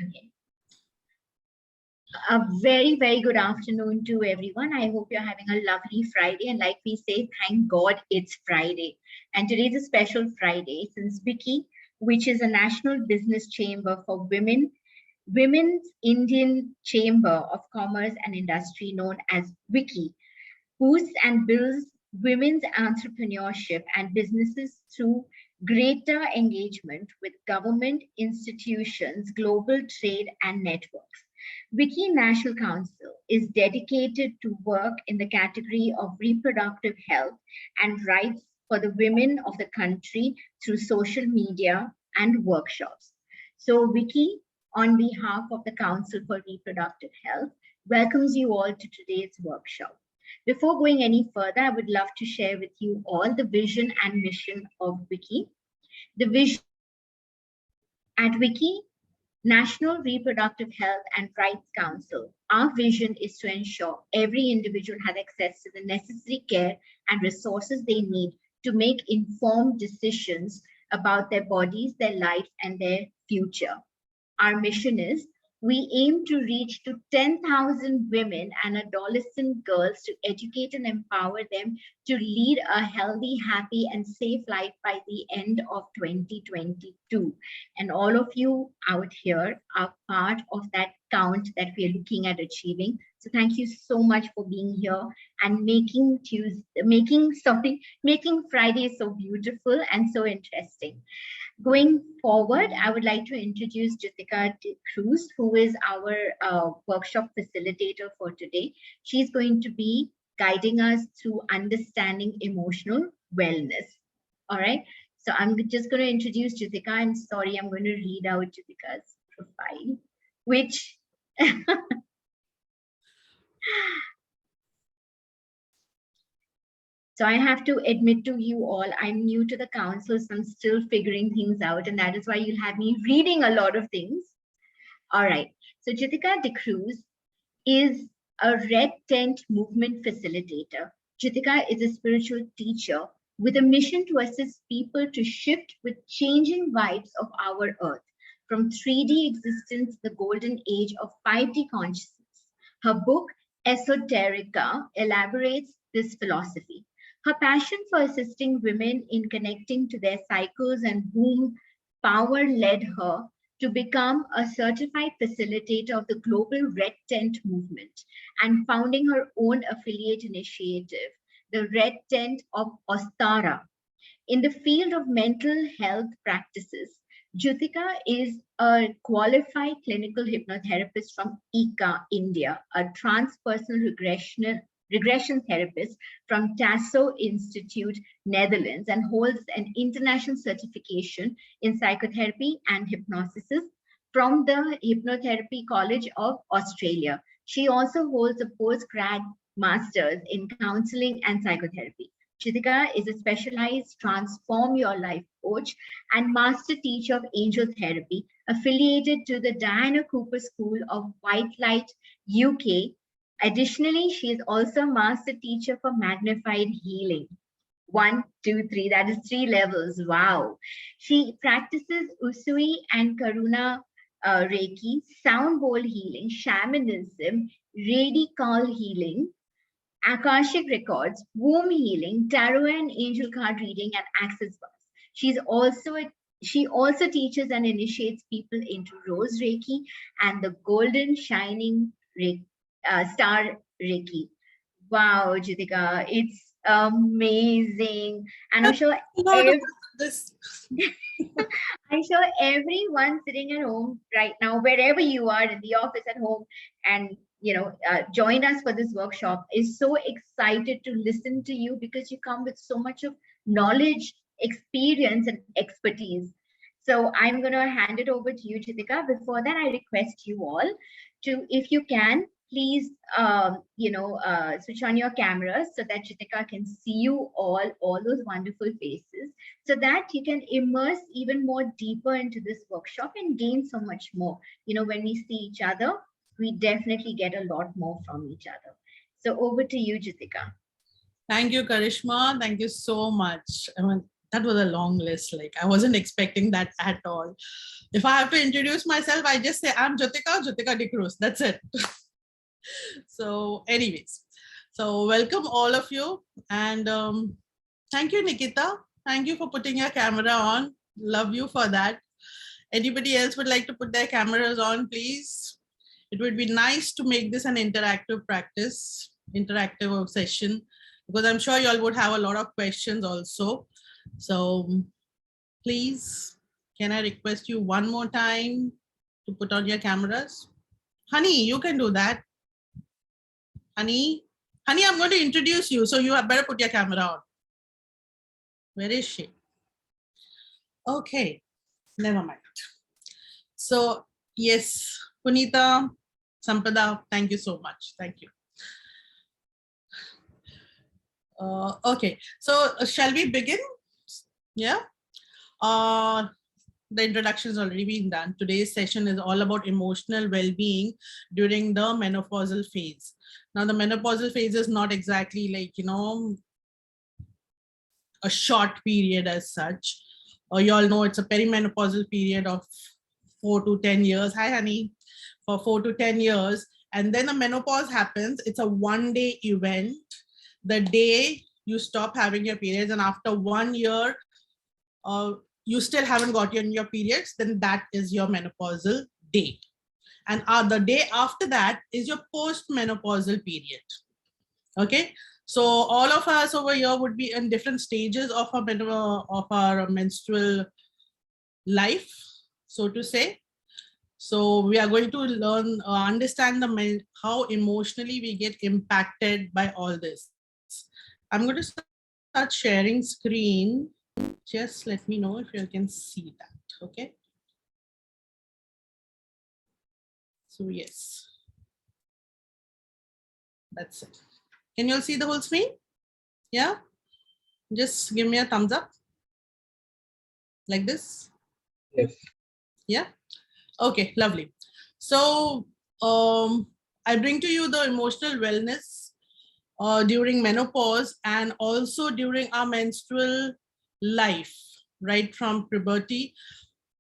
Okay. A very, very good afternoon to everyone. I hope you're having a lovely Friday. And like we say, thank God it's Friday. And today's a special Friday since WICCI, which is a national business chamber for women, Women's Indian Chamber of Commerce and Industry, known as WICCI, boosts and builds women's entrepreneurship and businesses through greater engagement with government institutions, global trade, and networks. WICCI National Council is dedicated to work in the category of reproductive health and rights for the women of the country through social media and workshops. So WICCI, on behalf of the Council for Reproductive Health, welcomes you all to today's workshop. Before going any further, I would love to share with you all the vision and mission of WICCI. The vision at WICCI, National Reproductive Health and Rights Council, our vision is to ensure every individual has access to the necessary care and resources they need to make informed decisions about their bodies, their life, and their future. Our mission is we aim to reach to 10,000 women and adolescent girls to educate and empower them to lead a healthy, happy, and safe life by the end of 2022. And all of you out here are part of that count that we are looking at achieving. So thank you so much for being here and making Friday so beautiful and so interesting. Going forward, I would like to introduce Jyotika Cruz, who is our workshop facilitator for today. She's going to be guiding us through understanding emotional wellness. All right. So I'm just going to introduce Jyotika. I'm sorry, I'm going to read out Jyotika's profile, which So I have to admit to you all, I'm new to the council, so I'm still figuring things out. And that is why you'll have me reading a lot of things. All right. So Jyotika De Cruz is a Red Tent movement facilitator. Jyotika is a spiritual teacher with a mission to assist people to shift with changing vibes of our earth from 3D existence, the golden age of 5D consciousness. Her book, Esoterica, elaborates this philosophy. Her passion for assisting women in connecting to their cycles and womb power led her to become a certified facilitator of the global Red Tent movement and founding her own affiliate initiative, the Red Tent of Ostara. In the field of mental health practices, Jyotika is a qualified clinical hypnotherapist from ICA, India, a transpersonal regression therapist from Tasso Institute, Netherlands, and holds an international certification in psychotherapy and hypnosis from the Hypnotherapy College of Australia. She also holds a postgrad master's in counseling and psychotherapy. Jyotika is a specialized Transform Your Life coach and master teacher of angel therapy, affiliated to the Diana Cooper School of White Light, UK. Additionally, she is also a master teacher for magnified healing. 1, 2, 3, that is 3 levels. Wow. She practices Usui and Karuna Reiki, sound bowl healing, shamanism, radical healing, Akashic records, womb healing, tarot and angel card reading, and access bars. She also teaches and initiates people into Rose Reiki and the Golden Shining Reiki. Star Reiki. Wow, Jyotika, it's amazing. And I'm sure everyone sitting at home right now, wherever you are, in the office, at home, and join us for this workshop, is so excited to listen to you because you come with so much of knowledge, experience, and expertise. So I'm going to hand it over to you, Jyotika. Before that, I request you all to, if you can, please, switch on your cameras so that Jyotika can see you all those wonderful faces, so that you can immerse even more deeper into this workshop and gain so much more. When we see each other, we definitely get a lot more from each other. So over to you, Jyotika. Thank you, Karishma. Thank you so much. That was a long list. Like I wasn't expecting that at all. If I have to introduce myself, I just say I'm Jyotika Dicruz. That's it. So, anyways, so welcome all of you, and thank you, Nikita. Thank you for putting your camera on. Love you for that. Anybody else would like to put their cameras on, please? It would be nice to make this an interactive practice, interactive session, because I'm sure you all would have a lot of questions also. So please, can I request you one more time to put on your cameras? Honey, you can do that. Honey, honey, I'm going to introduce you, so you have better put your camera on. Where is she? Okay, never mind. So yes, Punita, Sampada, thank you so much. Thank you. Okay, so shall we begin? Yeah. The introduction has already been done. Today's session is all about emotional well-being during the menopausal phase. Now, the menopausal phase is not exactly like, a short period as such. You all know it's a perimenopausal period of 4 to 10 years. Hi, honey. For 4 to 10 years. And then the menopause happens. It's a one-day event. The day you stop having your periods, and after 1 year, you still haven't got your periods, then that is your menopausal day. And the day after that is your post-menopausal period. Okay, so all of us over here would be in different stages of our menstrual life, so to say. So we are going to learn, understand how emotionally we get impacted by all this. I'm going to start sharing screen. Just let me know if you can see that. Okay. So yes, that's it. Can you all see the whole screen? Yeah. Just give me a thumbs up. Like this. Yes. Yeah. Okay, lovely. So I bring to you the emotional wellness during menopause and also during our menstrual life, right from puberty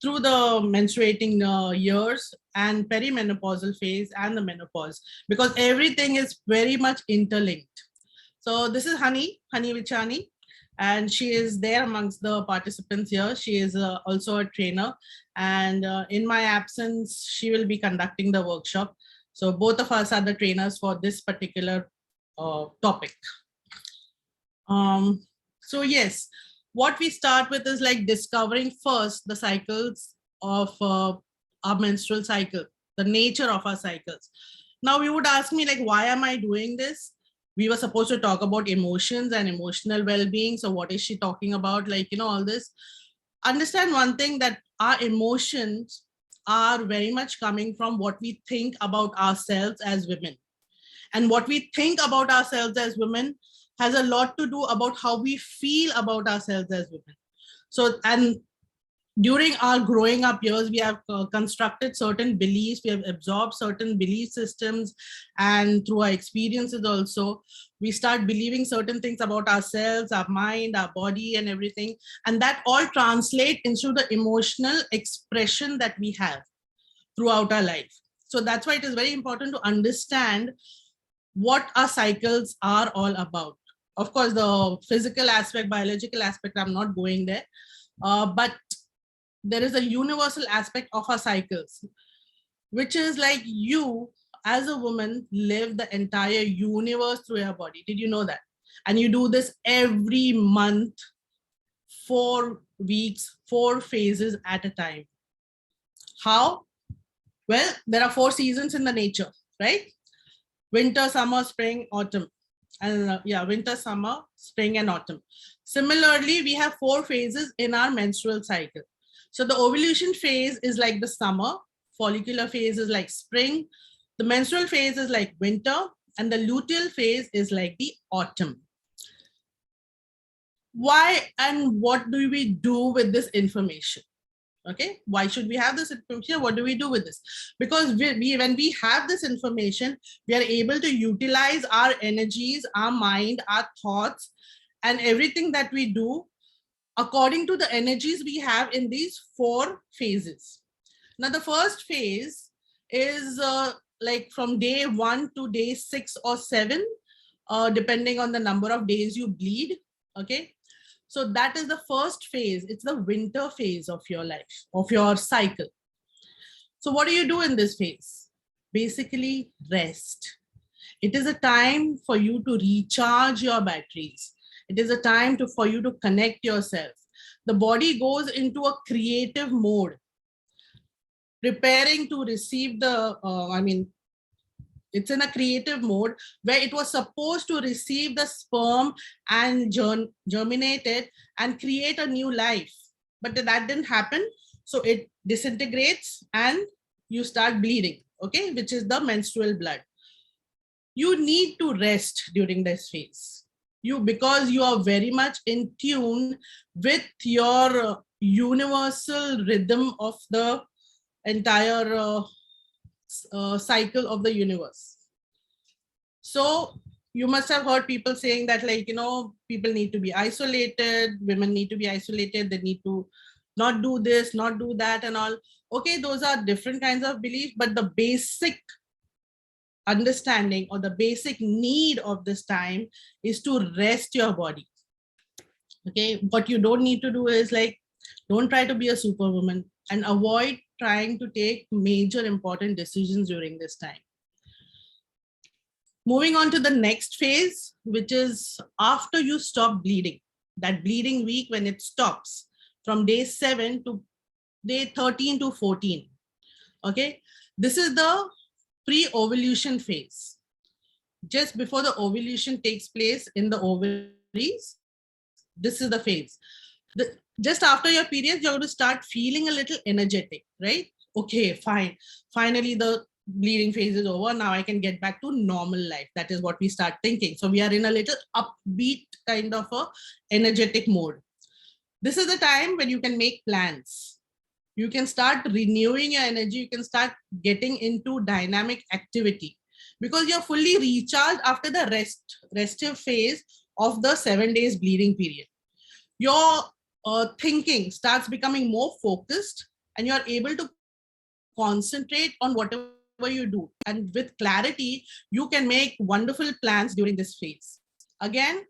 through the menstruating years and perimenopausal phase and the menopause, because everything is very much interlinked. So this is Honey Vichani, and she is there amongst the participants here. She is also a trainer, and in my absence, she will be conducting the workshop. So both of us are the trainers for this particular topic. So yes, what we start with is like discovering first the cycles of our menstrual cycle, the nature of our cycles. Now you would ask me like, why am I doing this? We were supposed to talk about emotions and emotional well-being. So what is she talking about? Like, all this. Understand one thing, that our emotions are very much coming from what we think about ourselves as women. And what we think about ourselves as women has a lot to do about how we feel about ourselves as women. So, and during our growing up years, we have constructed certain beliefs, we have absorbed certain belief systems, and through our experiences also, we start believing certain things about ourselves, our mind, our body, and everything. And that all translate into the emotional expression that we have throughout our life. So that's why it is very important to understand what our cycles are all about. Of course, the physical aspect, biological aspect, I'm not going there. But there is a universal aspect of our cycles, which is like you as a woman live the entire universe through your body. Did you know that? And you do this every month, 4 weeks, 4 phases at a time. How? Well, there are 4 seasons in the nature, right? Winter, summer, spring, autumn. And winter, summer, spring, and autumn. Similarly, we have 4 phases in our menstrual cycle. So the ovulation phase is like the summer, follicular phase is like spring, the menstrual phase is like winter, and the luteal phase is like the autumn. Why and what do we do with this information? Okay, why should we have this information? What do we do with this? Because when we have this information, we are able to utilize our energies, our mind, our thoughts, and everything that we do according to the energies we have in these 4 phases. Now, the first phase is like from day 1 to day 6 or 7, depending on the number of days you bleed. Okay. So that is the first phase. It's the winter phase of your life, of your cycle. So what do you do in this phase? Basically, rest. It is a time for you to recharge your batteries. It is a time for you to connect yourself. The body goes into a creative mode, preparing to receive it's in a creative mode where it was supposed to receive the sperm and germinate it and create a new life. But that didn't happen. So it disintegrates and you start bleeding, okay, which is the menstrual blood. You need to rest during this phase. Because you are very much in tune with your universal rhythm of the entire cycle of the universe. So you must have heard people saying that, like, people need to be isolated, women need to be isolated, they need to not do this, not do that and all. Okay, those are different kinds of beliefs, but the basic understanding or the basic need of this time is to rest your body. Okay, what you don't need to do is, like, don't try to be a superwoman and avoid trying to take major important decisions during this time. Moving on to the next phase, which is after you stop bleeding, that bleeding week when it stops from day 7 to day 13 to 14. Okay, this is the pre-ovulation phase. Just before the ovulation takes place in the ovaries, this is the phase. Just after your periods, you're going to start feeling a little energetic, right? Okay, fine. Finally, the bleeding phase is over. Now I can get back to normal life. That is what we start thinking. So we are in a little upbeat kind of a energetic mode. This is the time when you can make plans. You can start renewing your energy. You can start getting into dynamic activity because you're fully recharged after the restive phase of the 7 days bleeding period. Your thinking starts becoming more focused and you're able to concentrate on whatever you do. And with clarity, you can make wonderful plans during this phase. Again,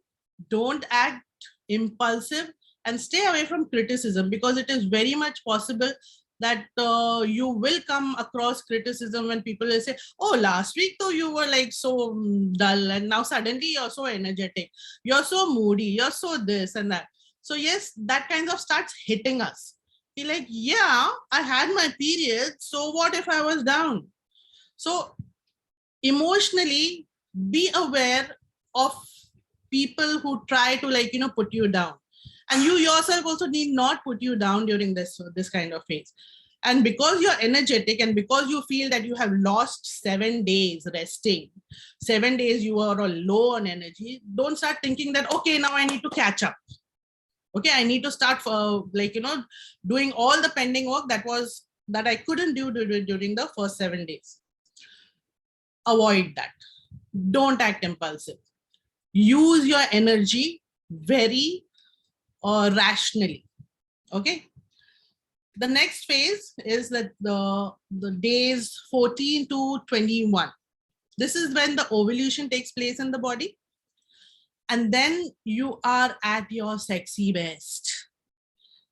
don't act impulsive and stay away from criticism because it is very much possible that you will come across criticism when people will say, oh, last week though you were like so dull and now suddenly you're so energetic, you're so moody, you're so this and that. So yes, that kind of starts hitting us. Be like, yeah, I had my period, so what if I was down? So emotionally, be aware of people who try to, like, put you down, and you yourself also need not put you down during this kind of phase. And because you're energetic and because you feel that you have lost 7 days resting, 7 days you are low on energy, don't start thinking that, okay, now I need to catch up. Okay, I need to start doing all the pending work that I couldn't do during the first 7 days. Avoid that. Don't act impulsive. Use your energy very rationally. Okay. The next phase is that the days 14 to 21. This is when the ovulation takes place in the body. And then you are at your sexy best.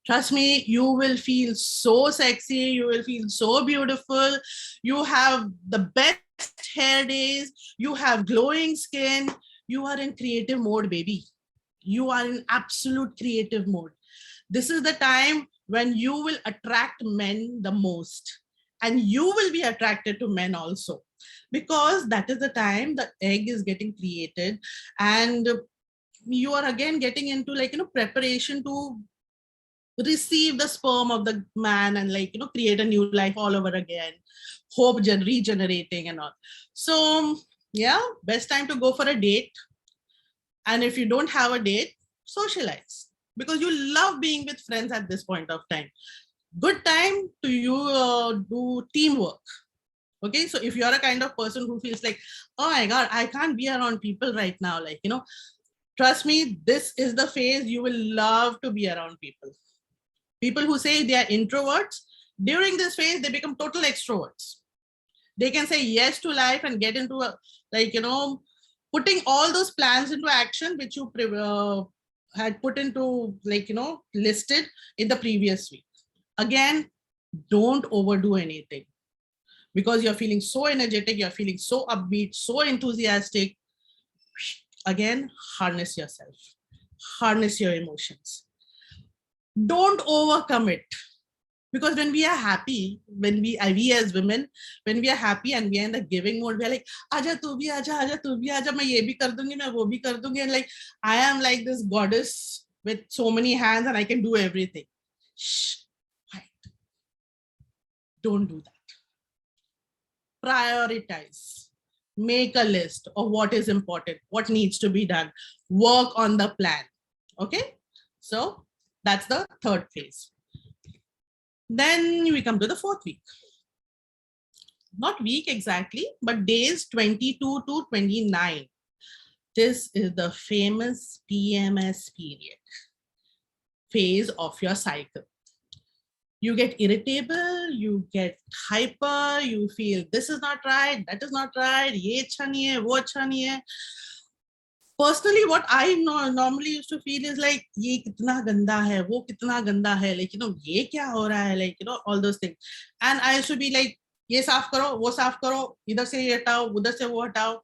Trust me, you will feel so sexy. You will feel so beautiful. You have the best hair days. You have glowing skin. You are in creative mode, baby. You are in absolute creative mode. This is the time when you will attract men the most. And you will be attracted to men also. Because that is the time the egg is getting created. And you are again getting into preparation to receive the sperm of the man and create a new life all over again, hope regenerating and all. So yeah, best time to go for a date. And if you don't have a date, socialize because you love being with friends at this point of time. Good time to you do teamwork. Okay, so if you're a kind of person who feels like, oh my god, I can't be around people right now, Trust me, this is the phase you will love to be around people. People who say they are introverts, during this phase, they become total extroverts. They can say yes to life and get into a, like, putting all those plans into action, which you had put into, like, listed in the previous week. Again, don't overdo anything, because you're feeling so energetic, you're feeling so upbeat, so enthusiastic. Again, harness yourself, harness your emotions. Don't overcome it, because when we are happy, when we as women, when we are happy and we are in the giving mode, we are like, aja tu bhi aja, aja tu bhi aja, main ye bhi kar dungi, main wo bhi kar dungi, and like I am like this goddess with so many hands and I can do everything. Shh, quiet. Don't do that. Prioritize. Make a list of what is important, what needs to be done. Work on the plan. Okay, so that's the third phase. Then we come to the fourth week. Not week exactly, but days 22 to 29. This is the famous PMS period, phase of your cycle. You get irritable, you get hyper, you feel this is not right, that is not right, ye acha nahi hai, wo acha nahi hai. Personally, what I normally used to feel is like, ye kitna ganda hai, wo kitna ganda hai, like, ye kya ho raha hai, like, all those things. And I used to be like, ye saaf karo, wo saaf karo, idhar se ye hatao, udhar se wo hatao.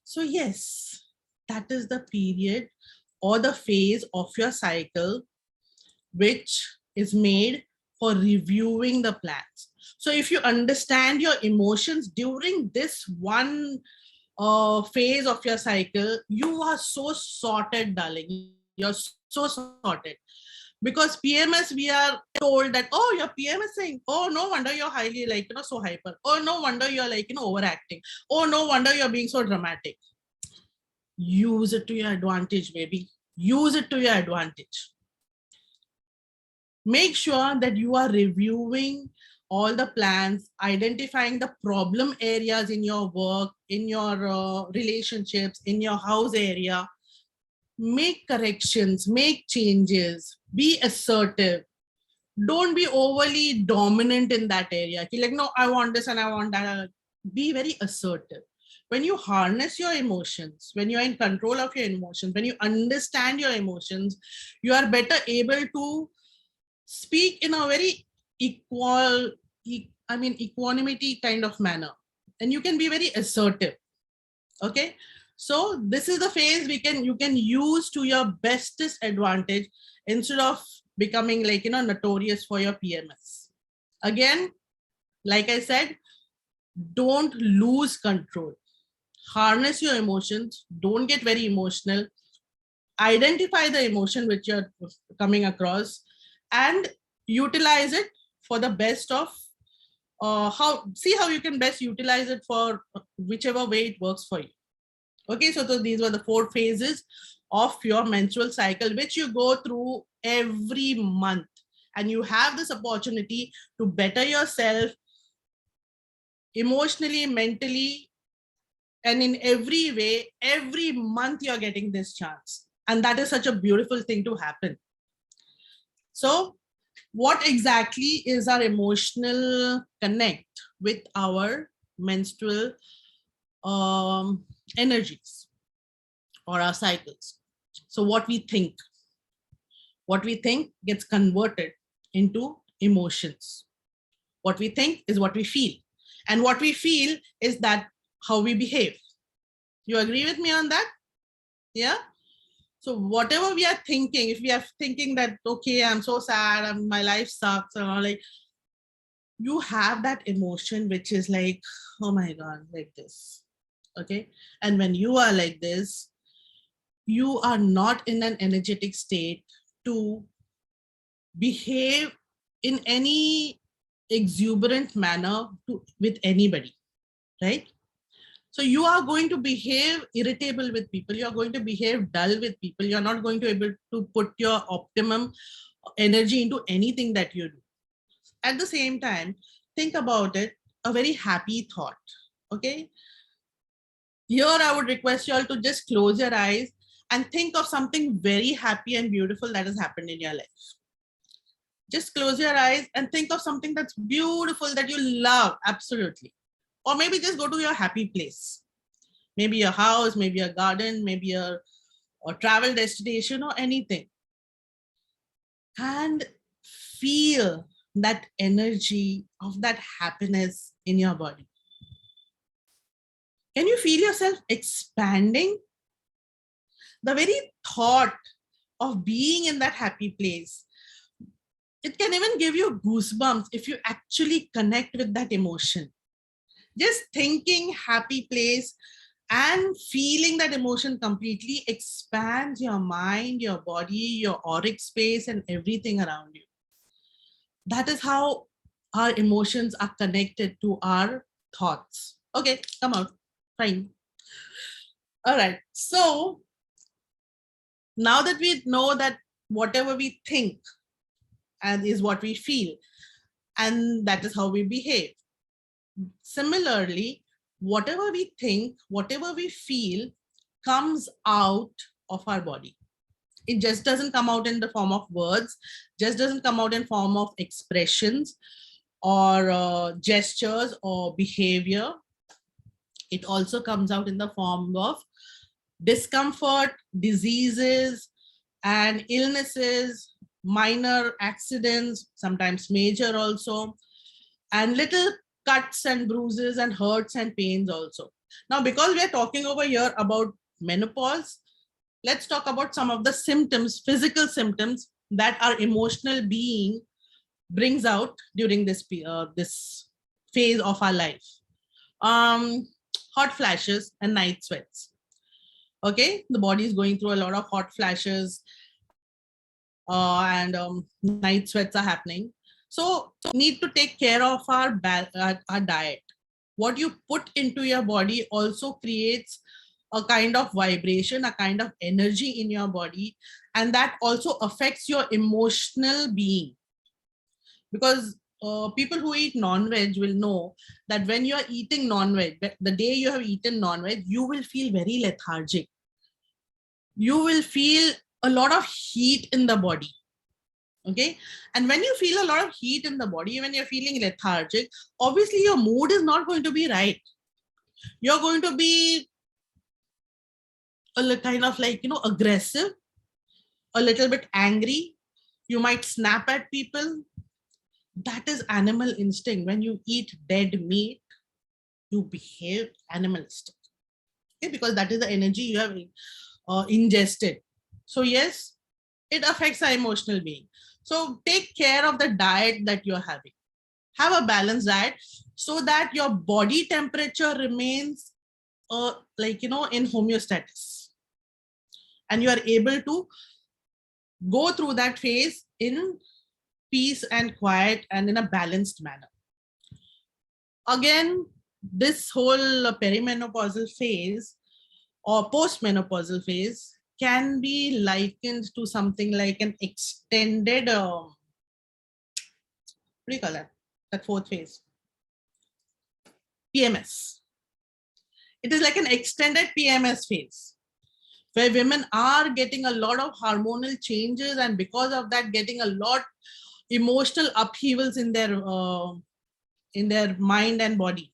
So yes, that is the period or the phase of your cycle which is made for reviewing the plans. So if you understand your emotions during this one phase of your cycle, you are so sorted, darling. You're so sorted. Because PMS, we are told that, oh, you're PMSing. Oh, no wonder you're highly, like, so hyper. Oh, no wonder you're, like, overacting. Oh, no wonder you're being so dramatic. Use it to your advantage, baby. Use it to your advantage. Make sure that you are reviewing all the plans, identifying the problem areas in your work, in your relationships, in your house area. Make corrections, make changes, be assertive. Don't be overly dominant in that area. Like, no, I want this and I want that. Be very assertive. When you harness your emotions, when you're in control of your emotions, when you understand your emotions, you are better able to speak in a very equanimity kind of manner, and you can be very assertive. Okay, so this is the phase you can use to your bestest advantage, instead of becoming, like, notorious for your PMS. Again, like I said, don't lose control. Harness your emotions. Don't get very emotional. Identify the emotion which you're coming across and utilize it for the best of see how you can best utilize it for whichever way it works for you. Okay, so these were the 4 phases of your menstrual cycle, which you go through every month, and you have this opportunity to better yourself emotionally, mentally, and in every way. Every month you're getting this chance, and that is such a beautiful thing to happen. So what exactly is our emotional connect with our menstrual energies or our cycles? So what we think gets converted into emotions. What we think is what we feel, and what we feel is that how we behave. You agree with me on that? Yeah. So whatever we are thinking, if we are thinking that, okay, I'm so sad, my life sucks, and like, you have that emotion which is like, oh my God, like this. Okay. And when you are like this, you are not in an energetic state to behave in any exuberant manner with anybody, right? So you are going to behave irritable with people. You are going to behave dull with people. You're not going to be able to put your optimum energy into anything that you do. At the same time, think about it, a very happy thought. Okay. Here I would request you all to just close your eyes and think of something very happy and beautiful that has happened in your life. Just close your eyes and think of something that's beautiful that you love, absolutely. Or maybe just go to your happy place. Maybe your house, maybe a garden, maybe a travel destination or anything. And feel that energy of that happiness in your body. Can you feel yourself expanding? The very thought of being in that happy place, it can even give you goosebumps if you actually connect with that emotion. Just thinking happy place and feeling that emotion completely expands your mind, your body, your auric space, and everything around you. That is how our emotions are connected to our thoughts. Okay, come out. Fine. All right. So now that we know that whatever we think and is what we feel, and that is how we behave. Similarly, whatever we think, whatever we feel comes out of our body. It just doesn't come out in the form of words, just doesn't come out in form of expressions or gestures or behavior. It also comes out in the form of discomfort, diseases, and illnesses, minor accidents, sometimes major also, and little cuts and bruises and hurts and pains also. Now, because we are talking over here about menopause, let's talk about some of the symptoms, physical symptoms that our emotional being brings out during this phase of our life. Hot flashes and night sweats. Okay, the body is going through a lot of hot flashes and night sweats are happening. So need to take care of our diet. What you put into your body also creates a kind of vibration, a kind of energy in your body, and that also affects your emotional being. Because people who eat non-veg will know that when you are eating non-veg, the day you have eaten non-veg, you will feel very lethargic. You will feel a lot of heat in the body. Okay, and when you feel a lot of heat in the body, when you're feeling lethargic, obviously your mood is not going to be right. You're going to be a little kind of like, aggressive, a little bit angry. You might snap at people. That is animal instinct. When you eat dead meat, you behave animalistic. Okay, because that is the energy you have ingested. So yes, it affects our emotional being. So take care of the diet that you're having. Have a balanced diet so that your body temperature remains in homeostasis, and you are able to go through that phase in peace and quiet and in a balanced manner. Again, this whole perimenopausal phase or postmenopausal phase can be likened to something like an extended what do you call that fourth phase? PMS. It is like an extended PMS phase where women are getting a lot of hormonal changes, and because of that getting a lot emotional upheavals in their mind and body,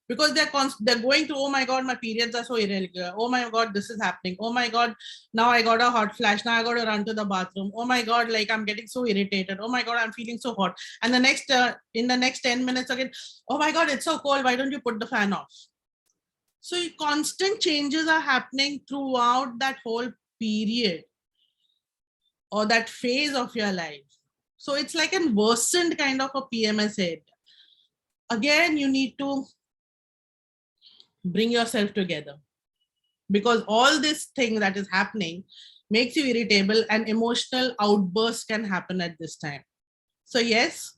because they're going through, oh my god, my periods are so irregular, oh my god, this is happening, oh my god, now I got a hot flash, now I got to run to the bathroom, oh my god, like I'm getting so irritated, oh my god, I'm feeling so hot, and the next in the next 10 minutes again, oh my god, it's so cold, why don't you put the fan off? So constant changes are happening throughout that whole period or that phase of your life. So it's like a worsened kind of a PMS head. Again, you need to bring yourself together, because all this thing that is happening makes you irritable, and emotional outbursts can happen at this time. So yes,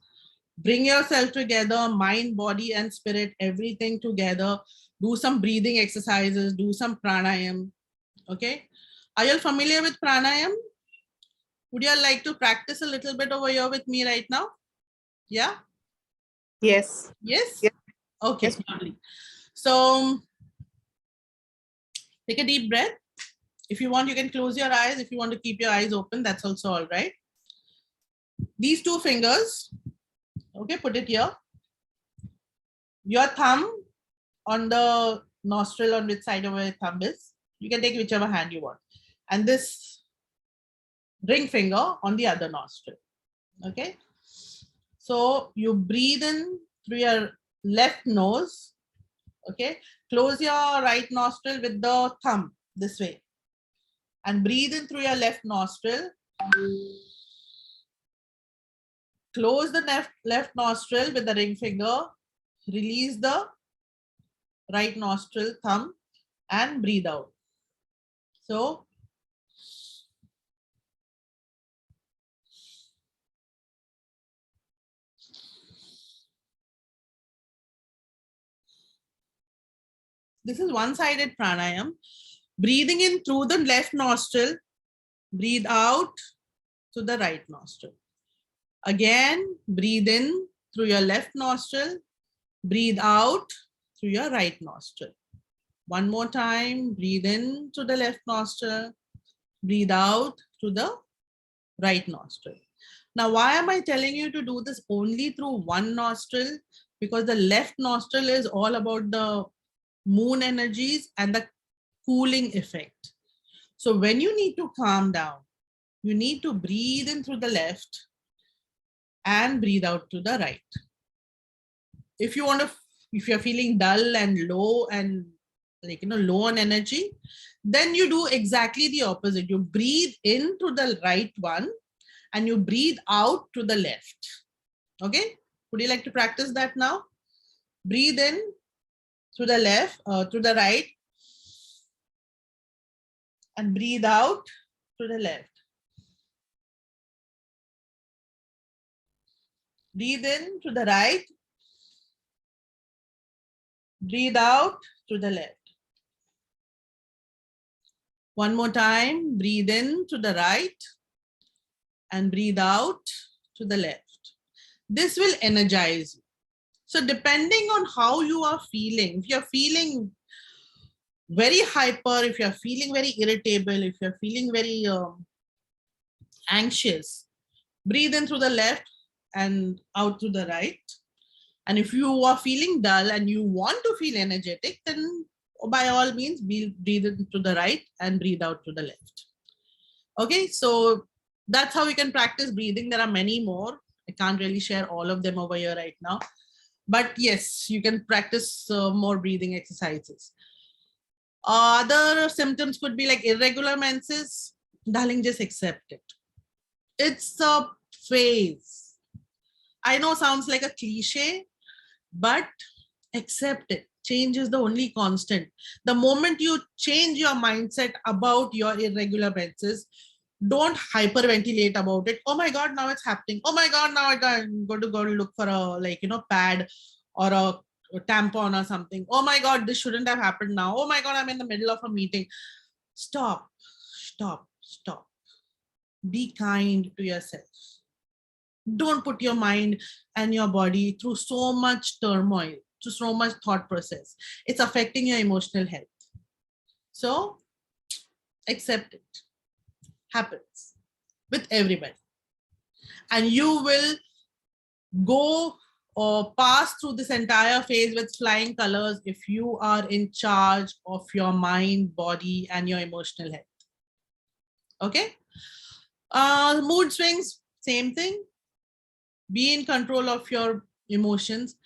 bring yourself together, mind, body, and spirit, everything together. Do some breathing exercises, do some pranayam. Okay, are you all familiar with pranayam? Would you all like to practice a little bit over here with me right now? Yeah. Yes. Yes. Yes. Okay, Yes. lovely. So take a deep breath If you want, you can close your eyes. If you want to keep your eyes open, that's also all right. These two fingers, okay, put it here. Your thumb on the nostril, on which side of your thumb is. You can take whichever hand you want. And this ring finger on the other nostril. Okay. So you breathe in through your left nose. Okay. Close your right nostril with the thumb this way. And breathe in through your left nostril. Close the left nostril with the ring finger. Release the right nostril thumb and breathe out. So this is one-sided pranayam. Breathing in through the left nostril, breathe out to the right nostril. Again, breathe in through your left nostril, breathe out through your right nostril. One more time, breathe in to the left nostril, breathe out to the right nostril. Now, why am I telling you to do this only through one nostril? Because the left nostril is all about the moon energies and the cooling effect. So when you need to calm down, you need to breathe in through the left and breathe out to the right. If you want to, if you're feeling dull and low and low on energy, then you do exactly the opposite. You breathe in to the right one and you breathe out to the left. Okay. Would you like to practice that now? Breathe in to the left, to the right, and breathe out to the left. Breathe in to the right, breathe out to the left. One more time, breathe in to the right and breathe out to the left. This will energize you. So depending on how you are feeling, if you're feeling very hyper, if you're feeling very irritable, if you're feeling very anxious, breathe in through the left and out to the right. And if you are feeling dull and you want to feel energetic, then by all means, breathe in to the right and breathe out to the left. Okay, so that's how we can practice breathing. There are many more. I can't really share all of them over here right now. But yes, you can practice more breathing exercises. Other symptoms could be like irregular menses. Darling, just accept it. It's a phase. I know sounds like a cliche, but accept it. Change is the only constant. The moment you change your mindset about your irregular menses, don't hyperventilate about it. Oh my God, now it's happening. Oh my God, now I'm going to go look for a pad or a tampon or something. Oh my God, this shouldn't have happened now. Oh my God, I'm in the middle of a meeting. Stop, stop, stop. Be kind to yourself. Don't put your mind and your body through so much turmoil, to so much thought process. It's affecting your emotional health. So accept it. Happens with everybody. And you will go or pass through this entire phase with flying colors if you are in charge of your mind, body, and your emotional health. Okay? Mood swings, same thing. Be in control of your emotions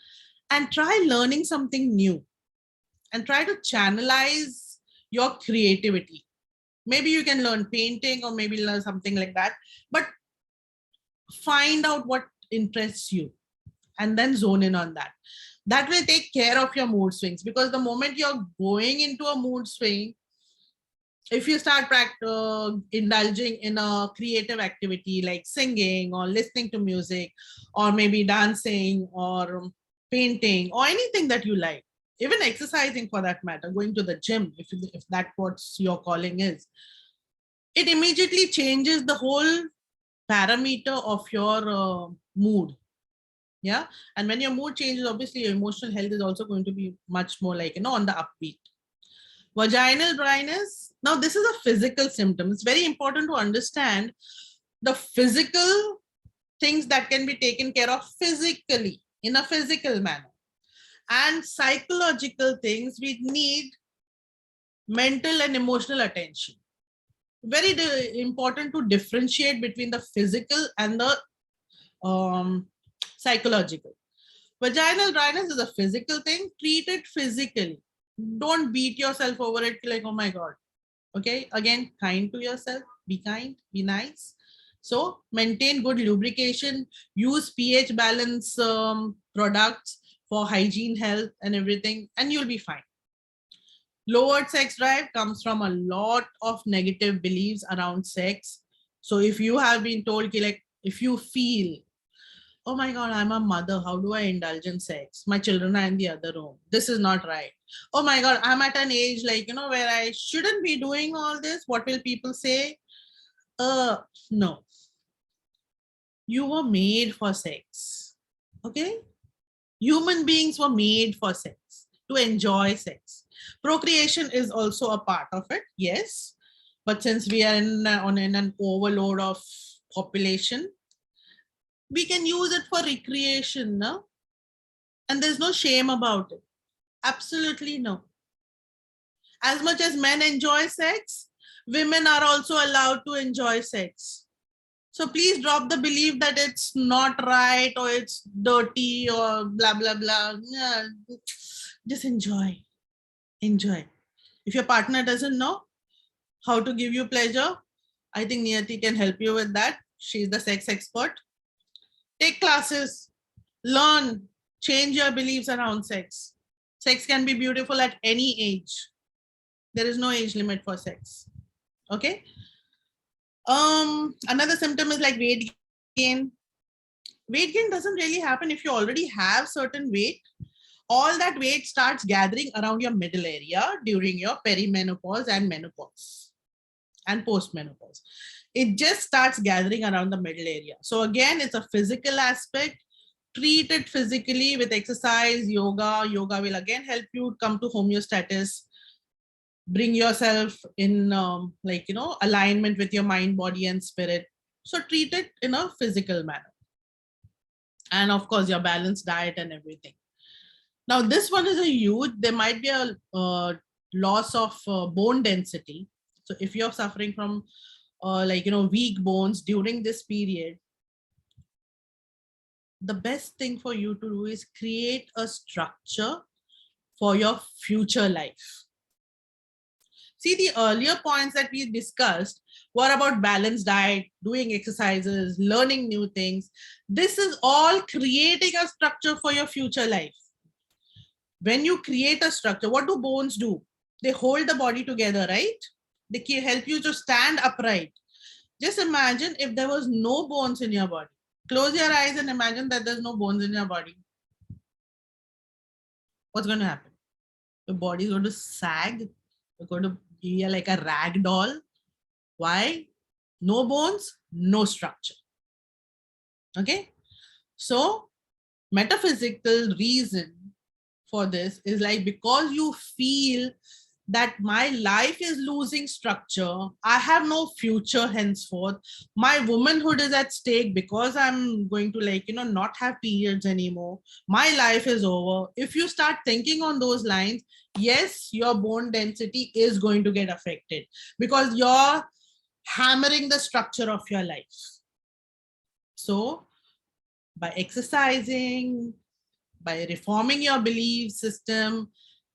and try learning something new and try to channelize your creativity. Maybe you can learn painting or maybe learn something like that, but find out what interests you and then zone in on that. That will take care of your mood swings, because the moment you're going into a mood swing, if you start indulging in a creative activity like singing or listening to music or maybe dancing or painting or anything that you like, even exercising for that matter, going to the gym, if that's what your calling is, it immediately changes the whole parameter of your mood. Yeah. And when your mood changes, obviously your emotional health is also going to be much more on the upbeat. Vaginal dryness. Now, this is a physical symptom. It's very important to understand the physical things that can be taken care of physically in a physical manner, and psychological things we need mental and emotional attention. Very important to differentiate between the physical and the psychological. Vaginal dryness is a physical thing. Treat it physically. Don't beat yourself over it like, oh my God. Okay. Again, kind to yourself. Be kind. Be nice. So maintain good lubrication. Use pH balance products for hygiene, health, and everything, and you'll be fine. Lowered sex drive comes from a lot of negative beliefs around sex. So if you have been told, like, if you feel, oh my God, I'm a mother, how do I indulge in sex? My children are in the other room. This is not right. Oh my God, I'm at an age like, where I shouldn't be doing all this. What will people say? No. You were made for sex. Okay? Human beings were made for sex, to enjoy sex. Procreation is also a part of it, yes. But since we are in an overload of population, we can use it for recreation, no? And there's no shame about it. Absolutely no. As much as men enjoy sex, women are also allowed to enjoy sex. So please drop the belief that it's not right or it's dirty or blah, blah, blah. Yeah, just enjoy. Enjoy. If your partner doesn't know how to give you pleasure, I think Niyati can help you with that. She's the sex expert. Take classes, learn, change your beliefs around sex. Sex can be beautiful at any age. There is no age limit for sex. Okay. Another symptom is like weight gain. Weight gain doesn't really happen if you already have certain weight. All that weight starts gathering around your middle area during your perimenopause and menopause and postmenopause. It just starts gathering around the middle area. So again, it's a physical aspect. Treat it physically with exercise, yoga. Yoga will again help you come to homeostasis. Bring yourself in alignment with your mind, body, and spirit. So treat it in a physical manner. And of course, your balanced diet and everything. Now, this one is a huge, there might be a loss of bone density. So if you're suffering from weak bones during this period, the best thing for you to do is create a structure for your future life. See, the earlier points that we discussed were about balanced diet, doing exercises, learning new things. This is all creating a structure for your future life. When you create a structure, what do bones do? They hold the body together, right? They can help you to stand upright. Just imagine if there was no bones in your body. Close your eyes and imagine that there's no bones in your body. What's going to happen? Your body is going to sag. You're going to be like a rag doll. Why? No bones, no structure. Okay? So, metaphysical reason for this is like, because you feel that my life is losing structure, I have no future henceforth, my womanhood is at stake because I'm going to not have periods anymore, my life is over. If you start thinking on those lines, yes, your bone density is going to get affected because you're hammering the structure of your life. So by exercising, by reforming your belief system,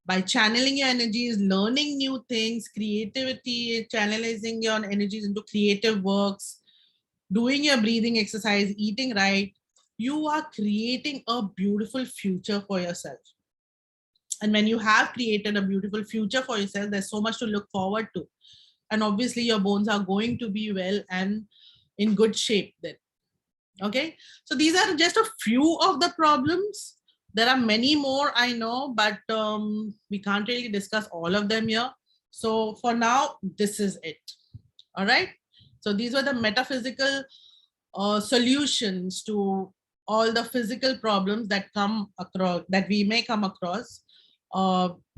by channeling your energies, learning new things, creativity, channelizing your energies into creative works, doing your breathing exercise, eating right, you are creating a beautiful future for yourself. And when you have created a beautiful future for yourself, there's so much to look forward to. And obviously your bones are going to be well and in good shape then. Okay, so these are just a few of the problems. There are many more, I know, but we can't really discuss all of them here. So for now, this is it. All right. So these were the metaphysical solutions to all the physical problems that come across, that we may come across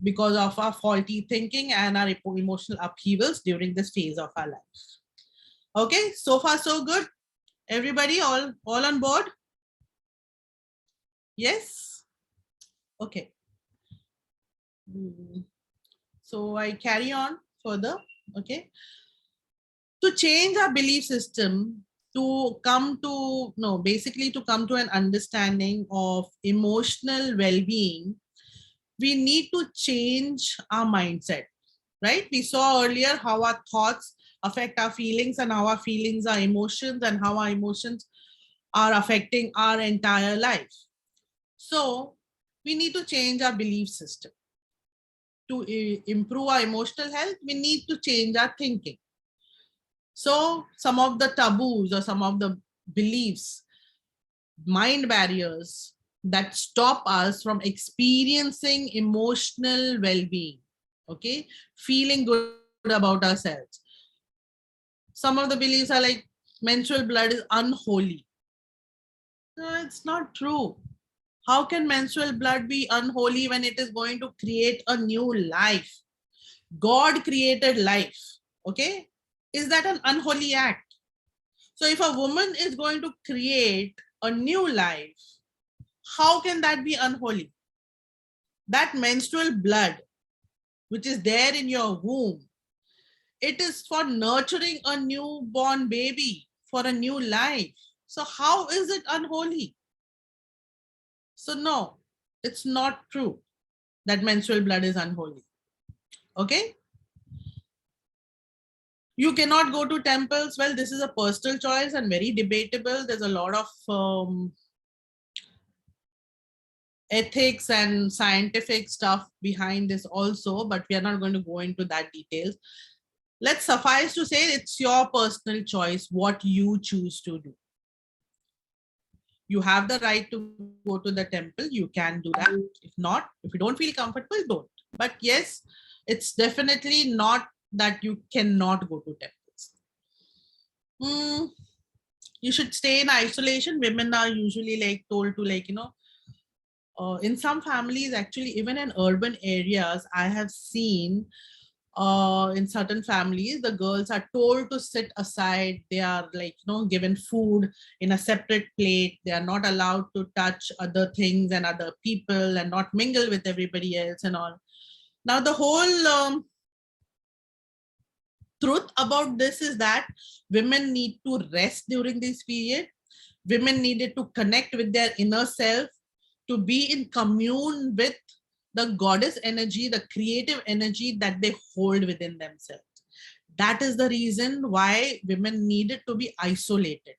because of our faulty thinking and our emotional upheavals during this phase of our life. Okay, so far so good. Everybody all on board? Yes? Okay. So I carry on further. Okay. To change our belief system, to come to, no, basically to come to an understanding of emotional well-being, we need to change our mindset, right? We saw earlier how our thoughts affect our feelings and how our feelings are emotions and how our emotions are affecting our entire life. So we need to change our belief system. To improve our emotional health, we need to change our thinking. So some of the taboos or some of the beliefs, mind barriers that stop us from experiencing emotional well-being, okay, feeling good about ourselves. Some of the beliefs are like menstrual blood is unholy. No, it's not true. How can menstrual blood be unholy when it is going to create a new life? God created life, okay? Is that an unholy act? So if a woman is going to create a new life, how can that be unholy? That menstrual blood, which is there in your womb, it is for nurturing a newborn baby, for a new life. So how is it unholy? So no, it's not true that menstrual blood is unholy. Okay? You cannot go to temples. Well, this is a personal choice and very debatable. There's a lot of ethics and scientific stuff behind this also, but we are not going to go into that details. Let's suffice to say it's your personal choice what you choose to do. You have the right to go to the temple, you can do that. If not, if you don't feel comfortable, don't. But yes, it's definitely not that you cannot go to temples. You should stay in isolation. Women are usually like told to in some families, actually, even in urban areas, I have seen in certain families, the girls are told to sit aside. They are given food in a separate plate. They are not allowed to touch other things and other people and not mingle with everybody else and all. Now, the whole truth about this is that women need to rest during this period. Women needed to connect with their inner self, to be in commune with the goddess energy, the creative energy that they hold within themselves. That is the reason why women needed to be isolated.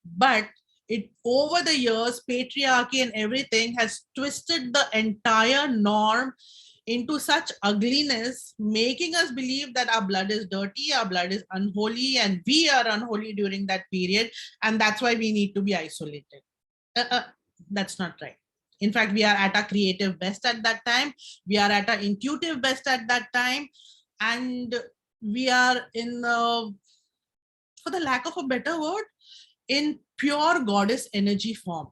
But it over the years, patriarchy and everything has twisted the entire norm into such ugliness, making us believe that our blood is dirty, our blood is unholy, and we are unholy during that period, and that's why we need to be isolated. That's not right. In fact, we are at our creative best at that time. We are at our intuitive best at that time. And we are in, for the lack of a better word, in pure goddess energy form.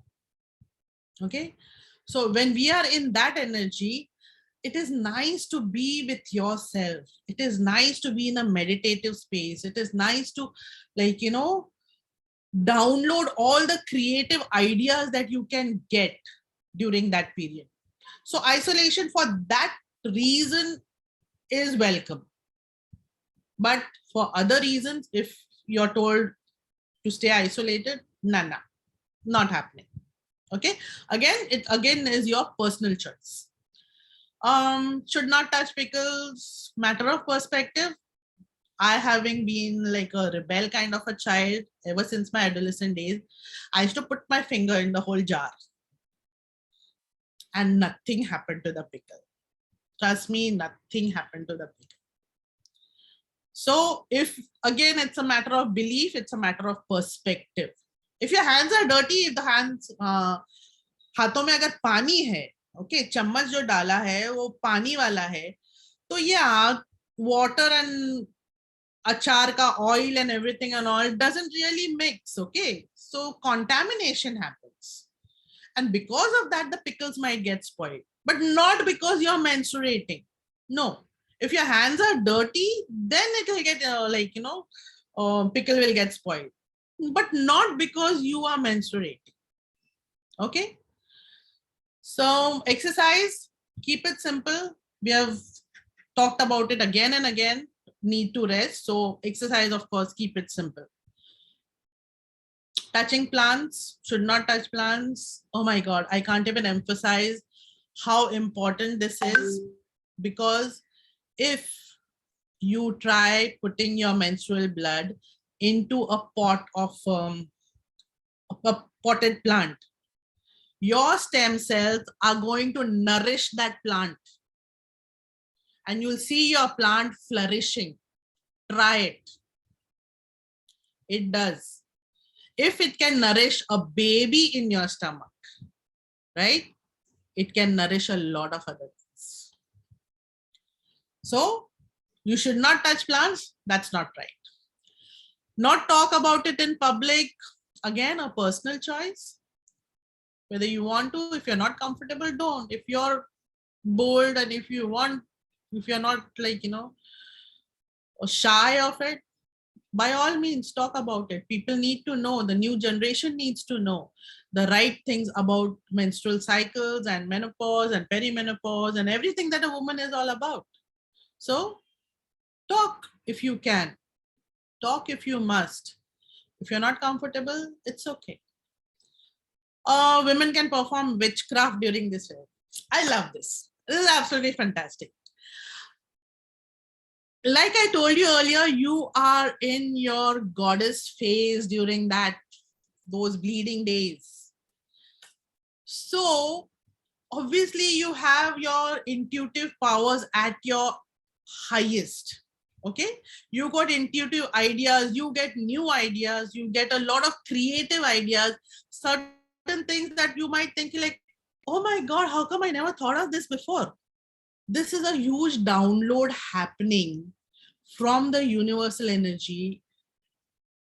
Okay. So when we are in that energy, it is nice to be with yourself. It is nice to be in a meditative space. It is nice to, download all the creative ideas that you can get during that period. So isolation for that reason is welcome. But for other reasons, if you're told to stay isolated, nah, not happening. Okay. It again is your personal choice. Should not touch pickles, matter of perspective. I, having been like a rebel kind of a child ever since my adolescent days, I used to put my finger in the whole jar and nothing happened to the pickle. Trust me, nothing happened to the pickle. So if again, it's a matter of belief, it's a matter of perspective. If your hands are dirty, if the hands, हाथों में अगर पानी है, okay, चम्मच जो डाला है वो पानी वाला है, तो ये आग, water and achar ka oil and everything and all doesn't really mix, okay? So contamination happens. And because of that, the pickles might get spoiled. but not because you're menstruating. No. If your hands are dirty, then it will get pickle will get spoiled. But not because you are menstruating. Okay. So exercise, keep it simple. We have talked about it again and again. Need to rest. So exercise, of course, keep it simple. Touching plants, should not touch plants. Oh my God, I can't even emphasize how important this is, because if you try putting your menstrual blood into a pot of a potted plant, your stem cells are going to nourish that plant and you'll see your plant flourishing. Try it. It does. If it can nourish a baby in your stomach, right, it can nourish a lot of other things. So you should not touch plants. That's not right. Not talk about it in public. Again, a personal choice. Whether you want to, if you're not comfortable, don't. If you're bold and if you want, if you're not shy of it, by all means talk about it. People need to know, the new generation needs to know the right things about menstrual cycles and menopause and perimenopause and everything that a woman is all about. So talk if you can, talk if you must. If you're not comfortable, it's okay. Women can perform witchcraft during this year. I love this. This is absolutely fantastic. Like I told you earlier, you are in your goddess phase during those bleeding days. So obviously you have your intuitive powers at your highest. Okay, you got intuitive ideas, you get new ideas, you get a lot of creative ideas, certain things that you might think like, oh my God, how come I never thought of this before? This is a huge download happening from the universal energy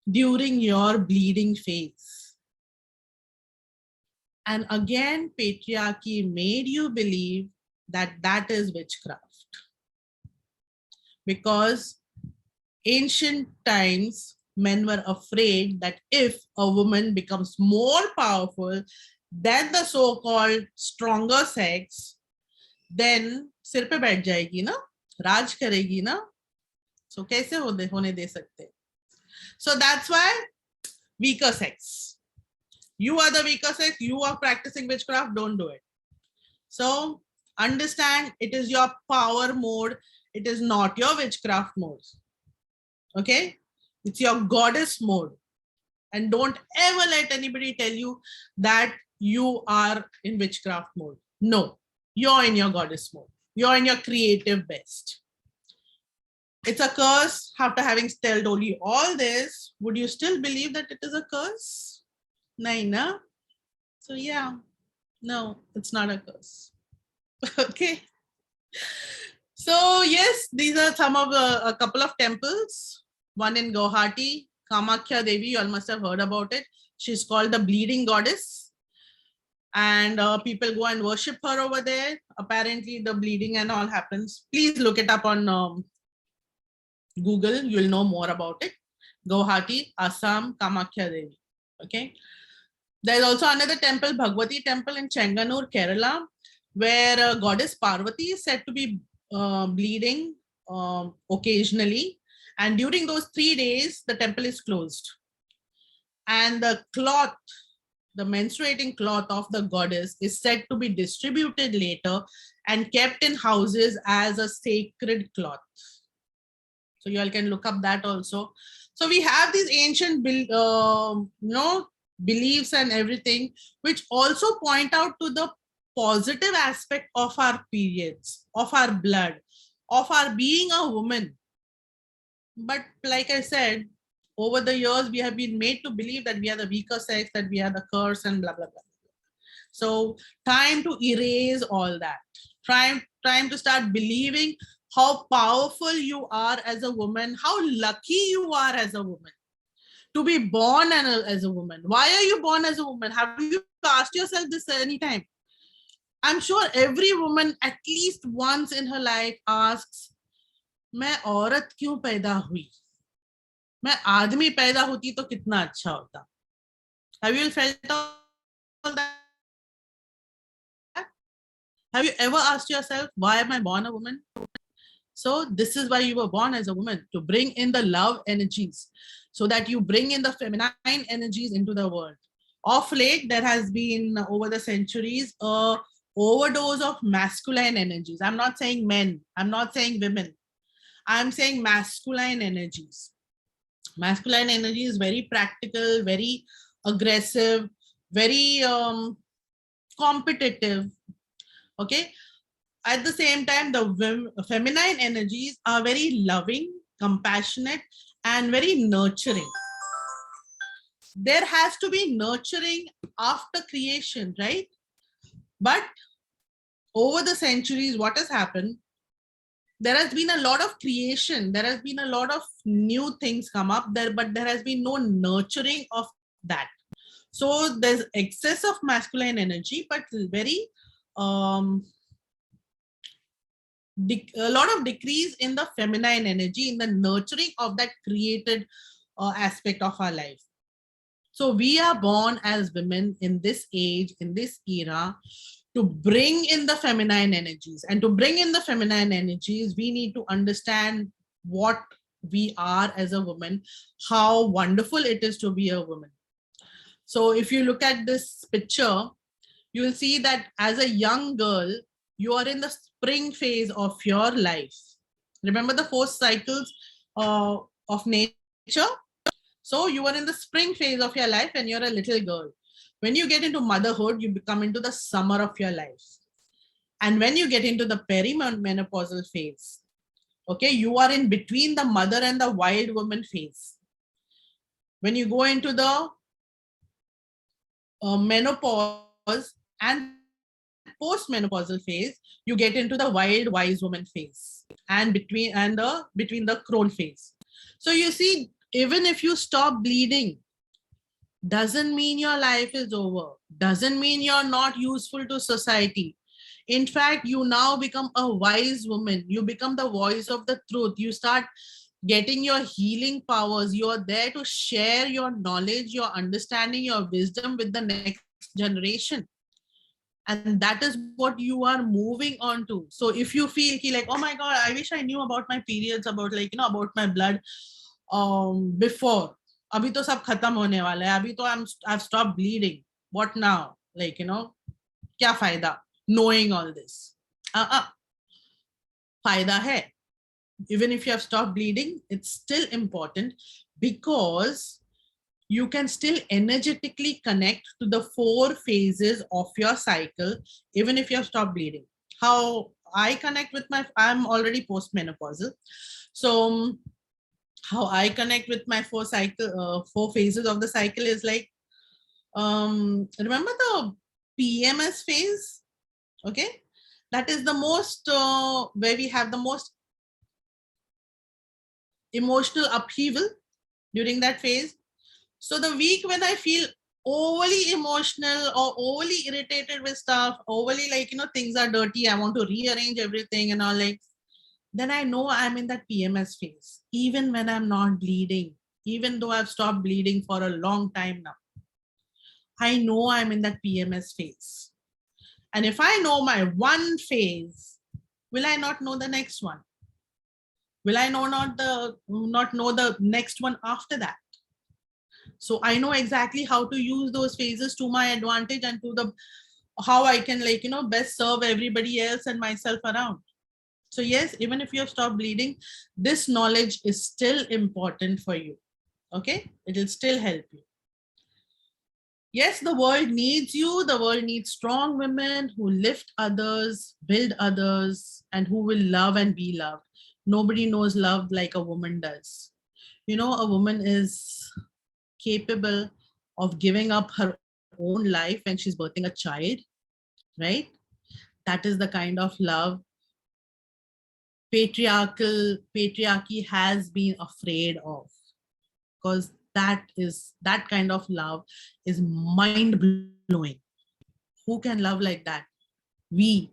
during your bleeding phase. And again, patriarchy made you believe that that is witchcraft. Because ancient times, men were afraid that if a woman becomes more powerful than the so-called stronger sex, then सिर पे बैठ जाएगी ना, राज करेगी ना, so कैसे होने दे सकते? So that's why weaker sex. You are the weaker sex, you are practicing witchcraft, don't do it. So understand, it is your power mode, it is not your witchcraft mode. Okay, it's your goddess mode. And don't ever let anybody tell you that you are in witchcraft mode. No, you're in your goddess mode. You're in your creative best. It's a curse. After having told you all this, would you still believe that it is a curse? No. So yeah, no, it's not a curse. Okay. So yes, these are some of a couple of temples. One in Guwahati, Kamakhya Devi, you all must have heard about it. She's called the bleeding goddess. And people go and worship her over there. Apparently the bleeding and all happens. Please look it up on Google, you'll know more about it. Guwahati, Assam, Kamakhya Devi. Okay. There's also another temple, Bhagwati temple in Chenganur, Kerala, where goddess Parvati is said to be bleeding occasionally. And during those 3 days, the temple is closed. And the cloth, the menstruating cloth of the goddess is said to be distributed later and kept in houses as a sacred cloth. So you all can look up that also. So we have these ancient beliefs and everything, which also point out to the positive aspect of our periods, of our blood, of our being a woman. But like I said, over the years, we have been made to believe that we are the weaker sex, that we are the curse and blah, blah, blah. So time to erase all that. Time to start believing how powerful you are as a woman, how lucky you are as a woman to be born as a woman. Why are you born as a woman? Have you asked yourself this anytime? I'm sure every woman at least once in her life asks, मैं औरत क्यों पैदा हुई? मैं आदमी पैदा होती तो कितना अच्छा होता? Have you felt all that? Have you ever asked yourself, why am I born a woman? So this is why you were born as a woman, to bring in the love energies, so that you bring in the feminine energies into the world. Of late, there has been over the centuries a overdose of masculine energies. I'm not saying men, I'm not saying women, I'm saying masculine energies. Masculine energy is very practical, very aggressive, very competitive. Okay, at the same time, the feminine energies are very loving, compassionate, and very nurturing. There has to be nurturing after creation, right? But over the centuries, what has happened? There has been a lot of creation, there has been a lot of new things come up there, but there has been no nurturing of that. So there's excess of masculine energy, but very um, a lot of decrease in the feminine energy, in the nurturing of that created aspect of our life. So we are born as women in this age, in this era, to bring in the feminine energies. And to bring in the feminine energies, we need to understand what we are as a woman, how wonderful it is to be a woman. So if you look at this picture, you will see that as a young girl, you are in the spring phase of your life. Remember the 4 cycles of nature? So you are in the spring phase of your life when you're a little girl. When you get into motherhood, you become into the summer of your life. And when you get into the perimenopausal phase, okay, you are in between the mother and the wild woman phase. When you go into the menopause and postmenopausal phase, you get into the wild wise woman phase, and between the crone phase. So you see, even if you stop bleeding, doesn't mean your life is over, doesn't mean you're not useful to society. In fact, you now become a wise woman, you become the voice of the truth, you start getting your healing powers, you're there to share your knowledge, your understanding, your wisdom with the next generation. And that is what you are moving on to. So if you feel like, oh my god, I wish I knew about my periods, about about my blood before, abhi to sab khatam hone wala hai, abhi to I've stopped bleeding, what now, kya fayda knowing all this? Fayda hai. Even if you have stopped bleeding, it's still important, because you can still energetically connect to the 4 phases of your cycle, even if you have stopped bleeding. How I connect with I'm already postmenopausal. So how I connect with my 4 phases of the cycle is like, remember the PMS phase? Okay. That is the most, where we have the most emotional upheaval during that phase. So the week when I feel overly emotional or overly irritated with stuff, overly things are dirty, I want to rearrange everything and all, then I know I'm in that PMS phase. Even when I'm not bleeding, even though I've stopped bleeding for a long time now, I know I'm in that PMS phase. And if I know my one phase, will I not know the next one? Will I not know the next one after that? So I know exactly how to use those phases to my advantage, and to the how I can best serve everybody else and myself around. So yes, even if you have stopped bleeding, this knowledge is still important for you. Okay, it will still help you. Yes, the world needs you. The world needs strong women who lift others, build others, and who will love and be loved. Nobody knows love like a woman does. A woman is capable of giving up her own life when she's birthing a child, right? That is the kind of love patriarchy has been afraid of, because that kind of love is mind blowing. Who can love like that? We,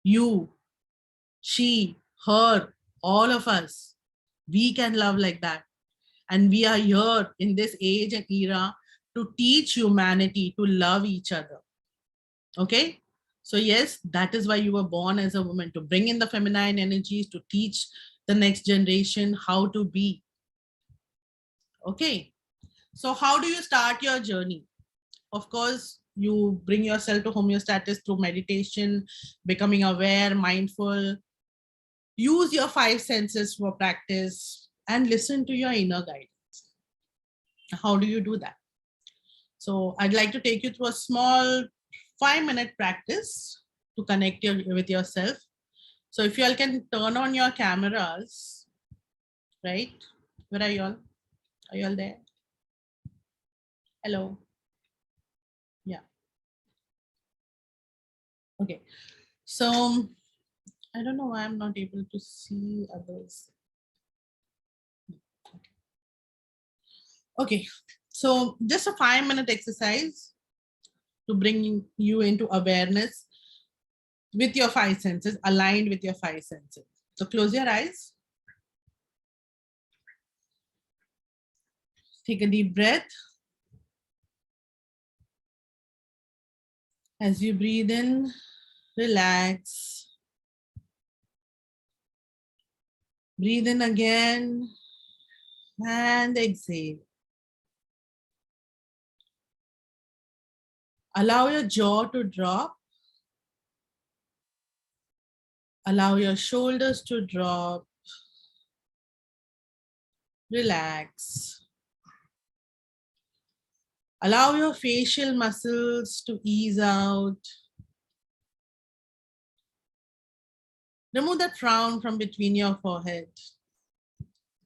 you, she, her, all of us, we can love like that. And we are here in this age and era to teach humanity to love each other. Okay? So, yes, that is why you were born as a woman, to bring in the feminine energies, to teach the next generation how to be. Okay? So, how do you start your journey? Of course, you bring yourself to homeostasis through meditation, becoming aware, mindful. Use your five senses for practice and listen to your inner guidance. How do you do that? So I'd like to take you through a small 5-minute practice to connect with yourself. So if you all can turn on your cameras, right? Where are you all? Are you all there? Hello. Yeah. Okay. So I don't know why I'm not able to see others. Okay. So just a 5-minute exercise to bring you into awareness with your five senses, aligned with your five senses. So close your eyes. Take a deep breath. As you breathe in, relax. Breathe in again and exhale. Allow your jaw to drop. Allow your shoulders to drop. Relax. Allow your facial muscles to ease out. Remove that frown from between your forehead.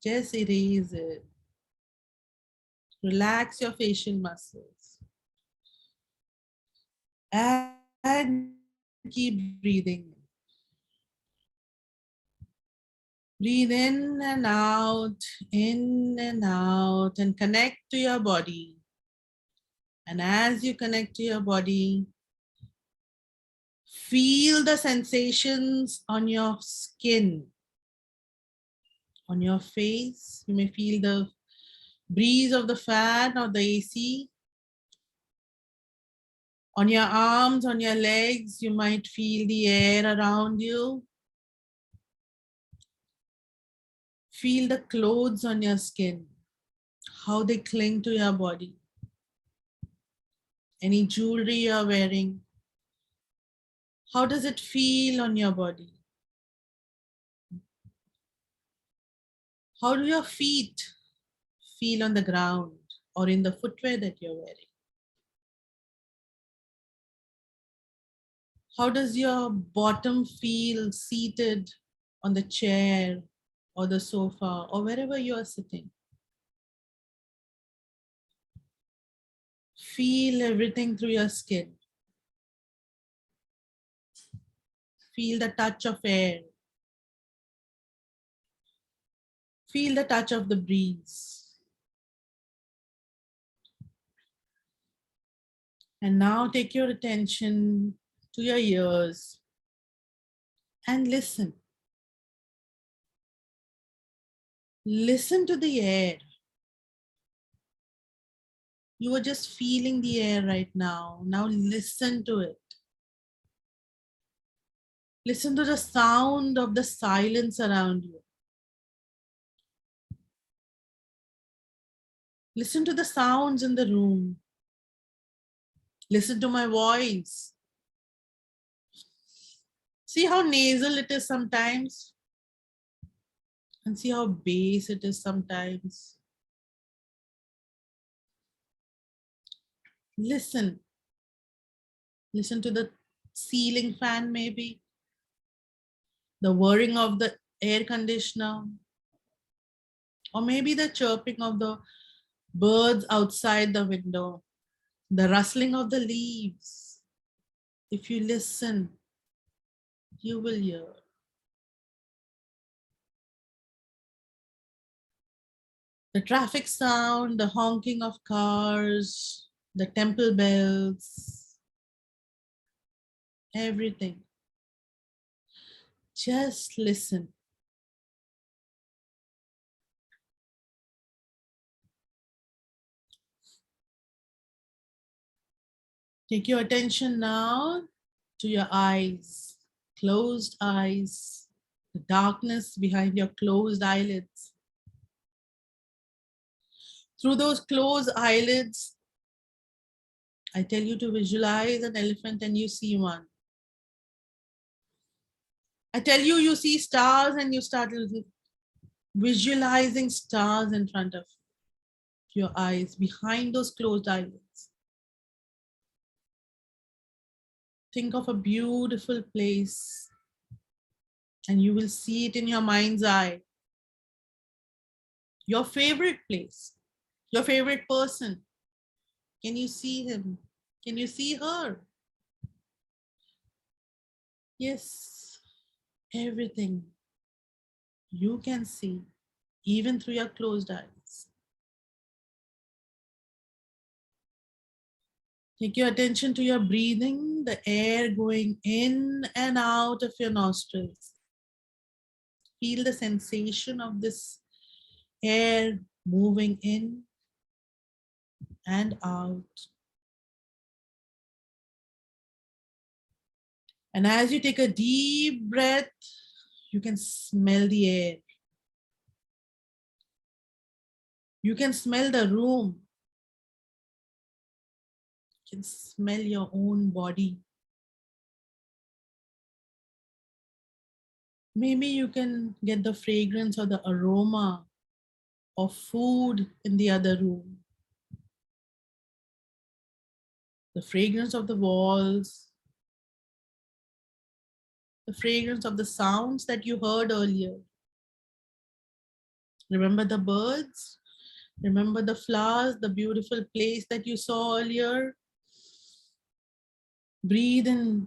Just erase it. Relax your facial muscles. And keep breathing. Breathe in and out, and connect to your body. And as you connect to your body, feel the sensations on your skin, on your face. You may feel the breeze of the fan or the AC. On your arms, on your legs, you might feel the air around you. Feel the clothes on your skin, how they cling to your body. Any jewelry you're wearing, how does it feel on your body? How do your feet feel on the ground or in the footwear that you're wearing? How does your bottom feel seated on the chair or the sofa or wherever you are sitting? Feel everything through your skin. Feel the touch of air. Feel the touch of the breeze. And now take your attention to your ears and listen. Listen to the air. You are just feeling the air right now. Now listen to it. Listen to the sound of the silence around you. Listen to the sounds in the room. Listen to my voice. See how nasal it is sometimes, and see how bass it is sometimes. Listen. Listen to the ceiling fan, maybe, the whirring of the air conditioner, or maybe the chirping of the birds outside the window, the rustling of the leaves. If you listen, you will hear. The traffic sound, the honking of cars, the temple bells, everything. Just listen. Take your attention now to your eyes, closed eyes, the darkness behind your closed eyelids. Through those closed eyelids, I tell you to visualize an elephant and you see one. I tell you, you see stars and you start visualizing stars in front of your eyes, behind those closed eyelids. Think of a beautiful place and you will see it in your mind's eye. Your favorite place, your favorite person. Can you see him? Can you see her? Yes, everything you can see, even through your closed eyes. Take your attention to your breathing, the air going in and out of your nostrils. Feel the sensation of this air moving in and out. And as you take a deep breath, you can smell the air. You can smell the room. You can smell your own body. Maybe you can get the fragrance or the aroma of food in the other room. The fragrance of the walls, the fragrance of the sounds that you heard earlier. Remember the birds? Remember the flowers, the beautiful place that you saw earlier? Breathe in.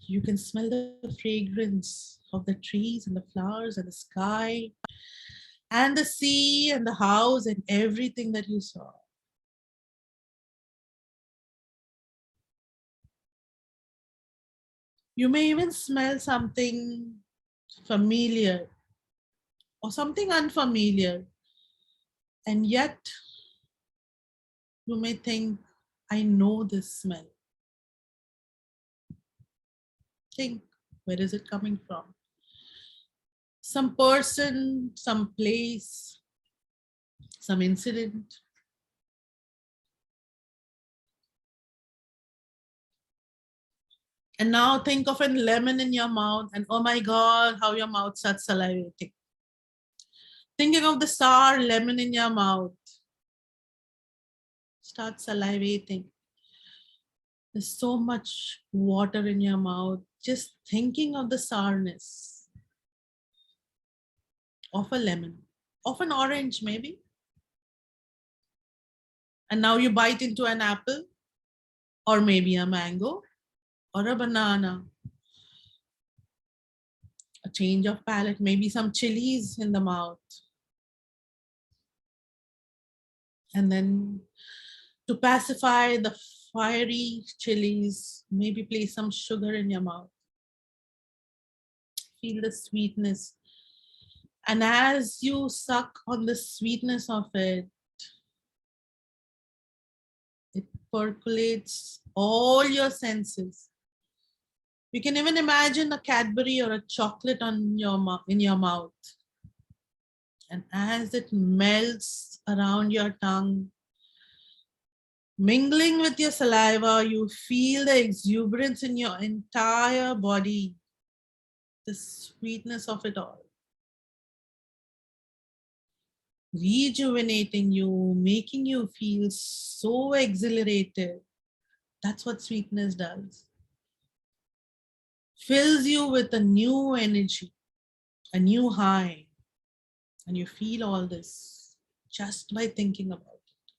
You can smell the fragrance of the trees and the flowers and the sky and the sea and the house and everything that you saw. You may even smell something familiar or something unfamiliar, and yet you may think, I know this smell. Think, where is it coming from? Some person, some place, some incident. And now think of a lemon in your mouth, and oh my God, how your mouth starts salivating. Thinking of the sour lemon in your mouth, start salivating. There's so much water in your mouth, just thinking of the sourness of a lemon, of an orange maybe. And now you bite into an apple, or maybe a mango, or a banana. A change of palate, maybe some chilies in the mouth. And then to pacify the fiery chilies, maybe place some sugar in your mouth. Feel the sweetness. And as you suck on the sweetness of it, it percolates all your senses. You can even imagine a Cadbury or a chocolate on in your mouth. And as it melts around your tongue, mingling with your saliva, you feel the exuberance in your entire body, the sweetness of it all. Rejuvenating you, making you feel so exhilarated. That's what sweetness does. Fills you with a new energy, a new high, and you feel all this just by thinking about it.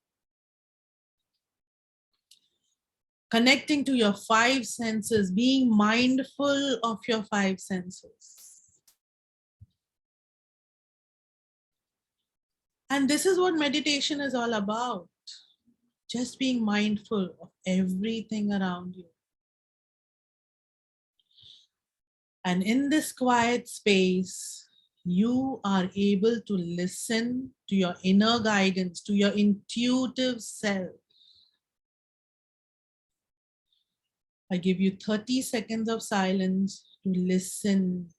Connecting to your five senses, being mindful of your five senses. And this is what meditation is all about. Just being mindful of everything around you. And in this quiet space, you are able to listen to your inner guidance, to your intuitive self. I give you 30 seconds of silence to listen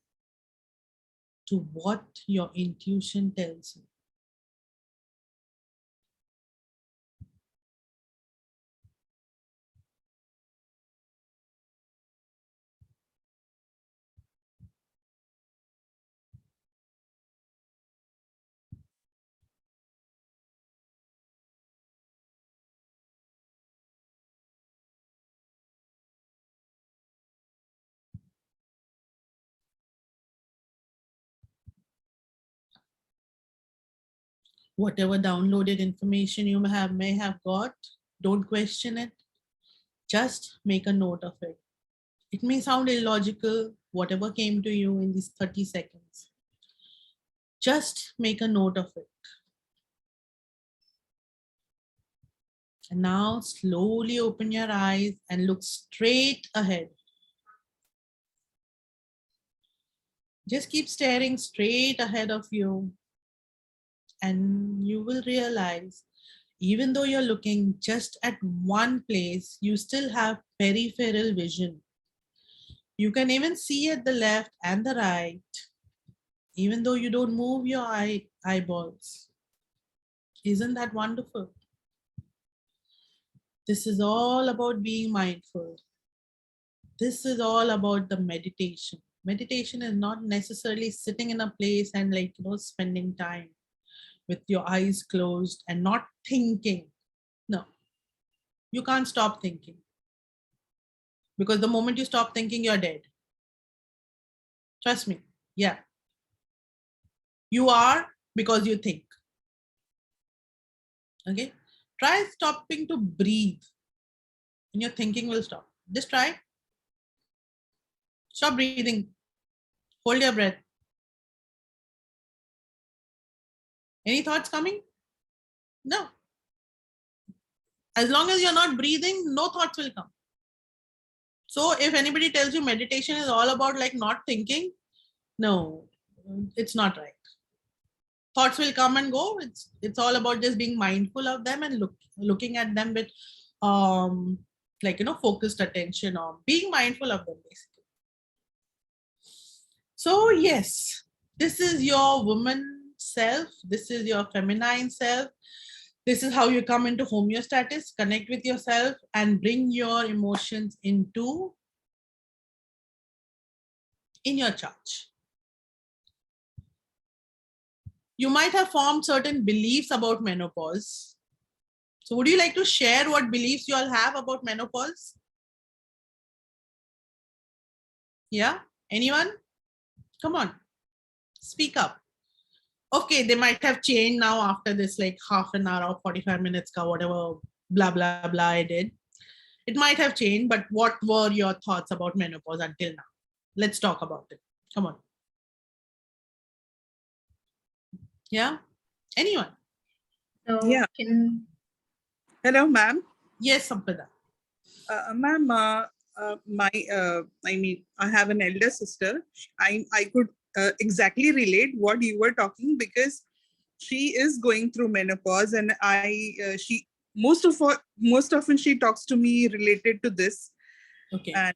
to what your intuition tells you. Whatever downloaded information you may have got, don't question it. Just make a note of it. It may sound illogical, whatever came to you in these 30 seconds. Just make a note of it. And now slowly open your eyes and look straight ahead. Just keep staring straight ahead of you, and you will realize, even though you're looking just at one place, you still have peripheral vision. You can even see at the left and the right, even though you don't move your eyeballs. Isn't that wonderful? This is all about being mindful. This is all about the meditation. Meditation is not necessarily sitting in a place and spending time with your eyes closed and not thinking. No, you can't stop thinking, because the moment you stop thinking, you're dead. Trust me. Yeah. You are, because you think. Okay. Try stopping to breathe, and your thinking will stop. Just try. Stop breathing. Hold your breath. Any thoughts coming? No. As long as you're not breathing, no thoughts will come. So if anybody tells you meditation is all about not thinking, no, it's not right. Thoughts will come and go. It's all about just being mindful of them and looking at them with focused attention, or being mindful of them basically. So yes, this is your woman self. This is your feminine self. This is how you come into homeostasis, connect with yourself, and bring your emotions in your charge. You might have formed certain beliefs about menopause. So would you like to share what beliefs you all have about menopause? Yeah? Anyone? Come on. Speak up. Okay, they might have changed now after this half an hour or 45 minutes, whatever, blah, blah, blah I did. It might have changed, but what were your thoughts about menopause until now? Let's talk about it. Come on. Yeah? Anyone? So Yeah. Hello, ma'am. Yes, Sampada. Ma'am, I have an elder sister. I could exactly relate what you were talking, because she is going through menopause, and she most often she talks to me related to this. Okay. And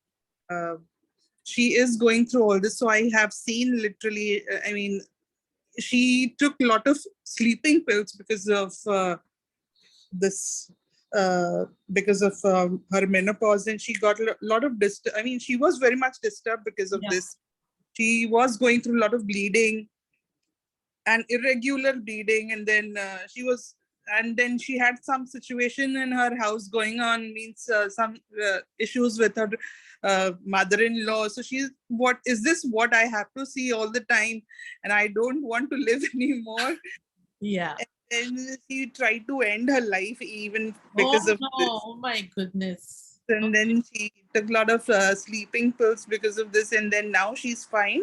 she is going through all this. So I have seen literally, she took a lot of sleeping pills because of this because of her menopause, and she got a lot of she was very much disturbed because of this. She was going through a lot of bleeding and irregular bleeding, and then she had some situation in her house going on, means some issues with her mother-in-law. So she's, what is this, what I have to see all the time, and I don't want to live anymore. Yeah. And she tried to end her life even because of this. Oh my goodness. And then she took a lot of sleeping pills because of this, and then now she's fine,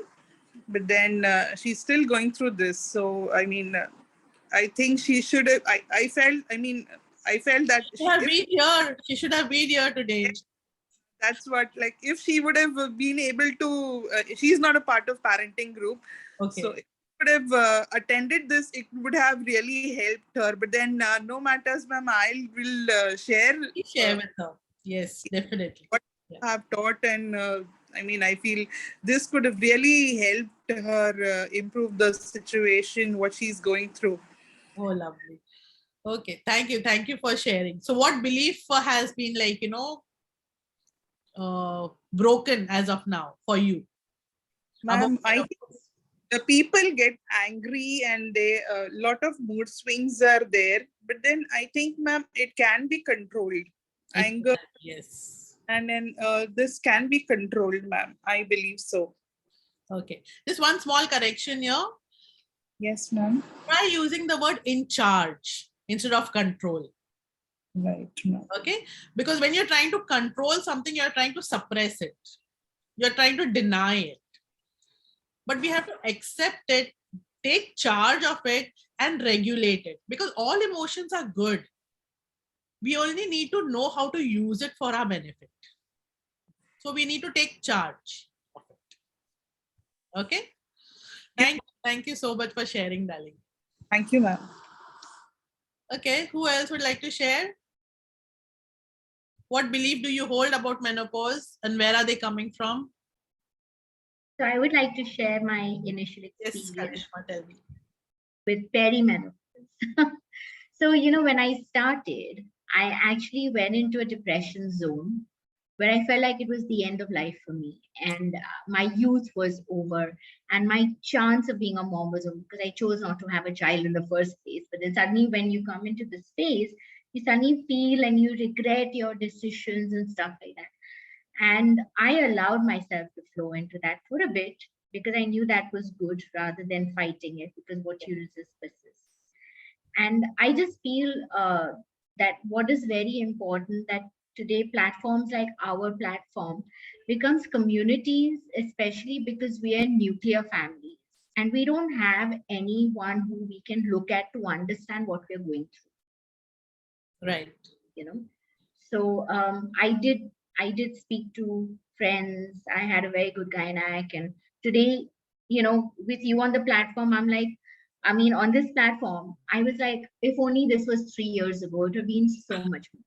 but then she's still going through this. So I think she should have, I felt that She should have been here. She should have been here today. That's what, like, if she would have been able to, she's not a part of parenting group. So Okay. if she would have attended this, it would have really helped her. But then, no matters, ma'am, I will share Please share with her. Yes, definitely. what Yeah. I have taught. And I mean, I feel this could have really helped her improve the situation, what she's going through. Oh, lovely. Okay, thank you. Thank you for sharing. So, what belief has been like, broken as of now for you about Ma'am, I think menopause? the people get angry and they a lot of mood swings are there. But then I think, ma'am, it can be controlled. It Anger, can, yes. and then this can be controlled, ma'am. I believe so. Okay. Just one small correction here. Yes, ma'am. Try using the word in charge instead of control. Right, ma'am. Okay. Because when you're trying to control something, you're trying to suppress it, you're trying to deny it. But we have to accept it, take charge of it, and regulate it, because all emotions are good. We only need to know how to use it for our benefit. So we need to take charge of it. Okay. Thank you so much for sharing, darling. Thank you, ma'am. Okay, who else would like to share? What belief do you hold about menopause and where are they coming from? So I would like to share my initial Yes, experience Karishma, tell me. with perimenopause. So, when I started, I actually went into a depression zone where I felt like it was the end of life for me. And my youth was over, and my chance of being a mom was over because I chose not to have a child in the first place. But then suddenly, when you come into this phase, you suddenly feel and you regret your decisions and stuff like that. And I allowed myself to flow into that for a bit because I knew that was good rather than fighting it, because what you resist persists. And I just feel that what is very important, that today platforms like our platform becomes communities, especially because we are nuclear families and we don't have anyone who we can look at to understand what we're going Right. through. So I did speak to friends. I had a very good gynec, and today, with you on the platform, I'm like, I mean, on this platform, I was like, if only this was 3 years ago, it would have been so much more.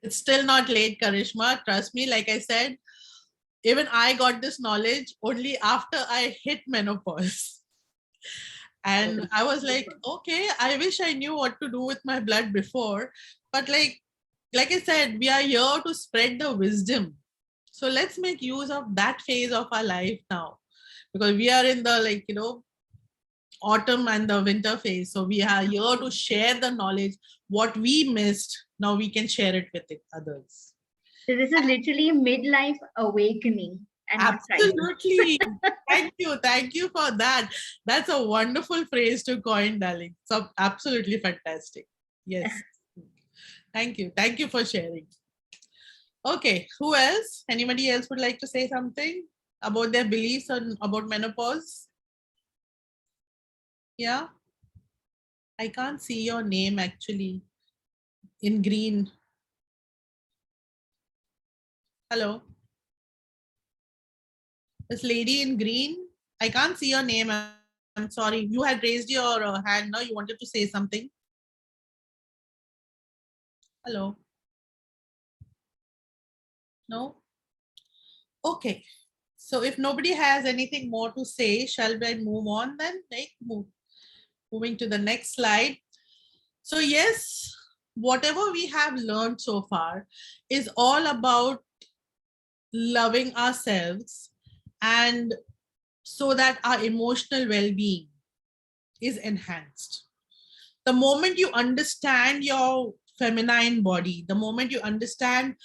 It's still not late, Karishma. Trust me, like I said, even I got this knowledge only after I hit menopause. And I was like, okay, I wish I knew what to do with my blood before. But like I said, we are here to spread the wisdom. So let's make use of that phase of our life now. Because we are in the autumn and the winter phase. So we are here to share the knowledge. What we missed, now we can share it with others. So this is literally midlife awakening and not crisis. Absolutely. Thank you. Thank you for that. That's a wonderful phrase to coin, darling. So absolutely fantastic. Yes. Thank you. Thank you for sharing. Okay. Who else? Anybody else would like to say something about their beliefs on about menopause? Yeah. I can't see your name actually in green. Hello. This lady in green. I can't see your name. I'm sorry. You had raised your hand. No, you wanted to say something. Hello. No. Okay. So if nobody has anything more to say, shall we move on then? Moving to the next slide. So yes, whatever we have learned so far is all about loving ourselves, and so that our emotional well-being is enhanced. The moment you understand your feminine body, the moment you understand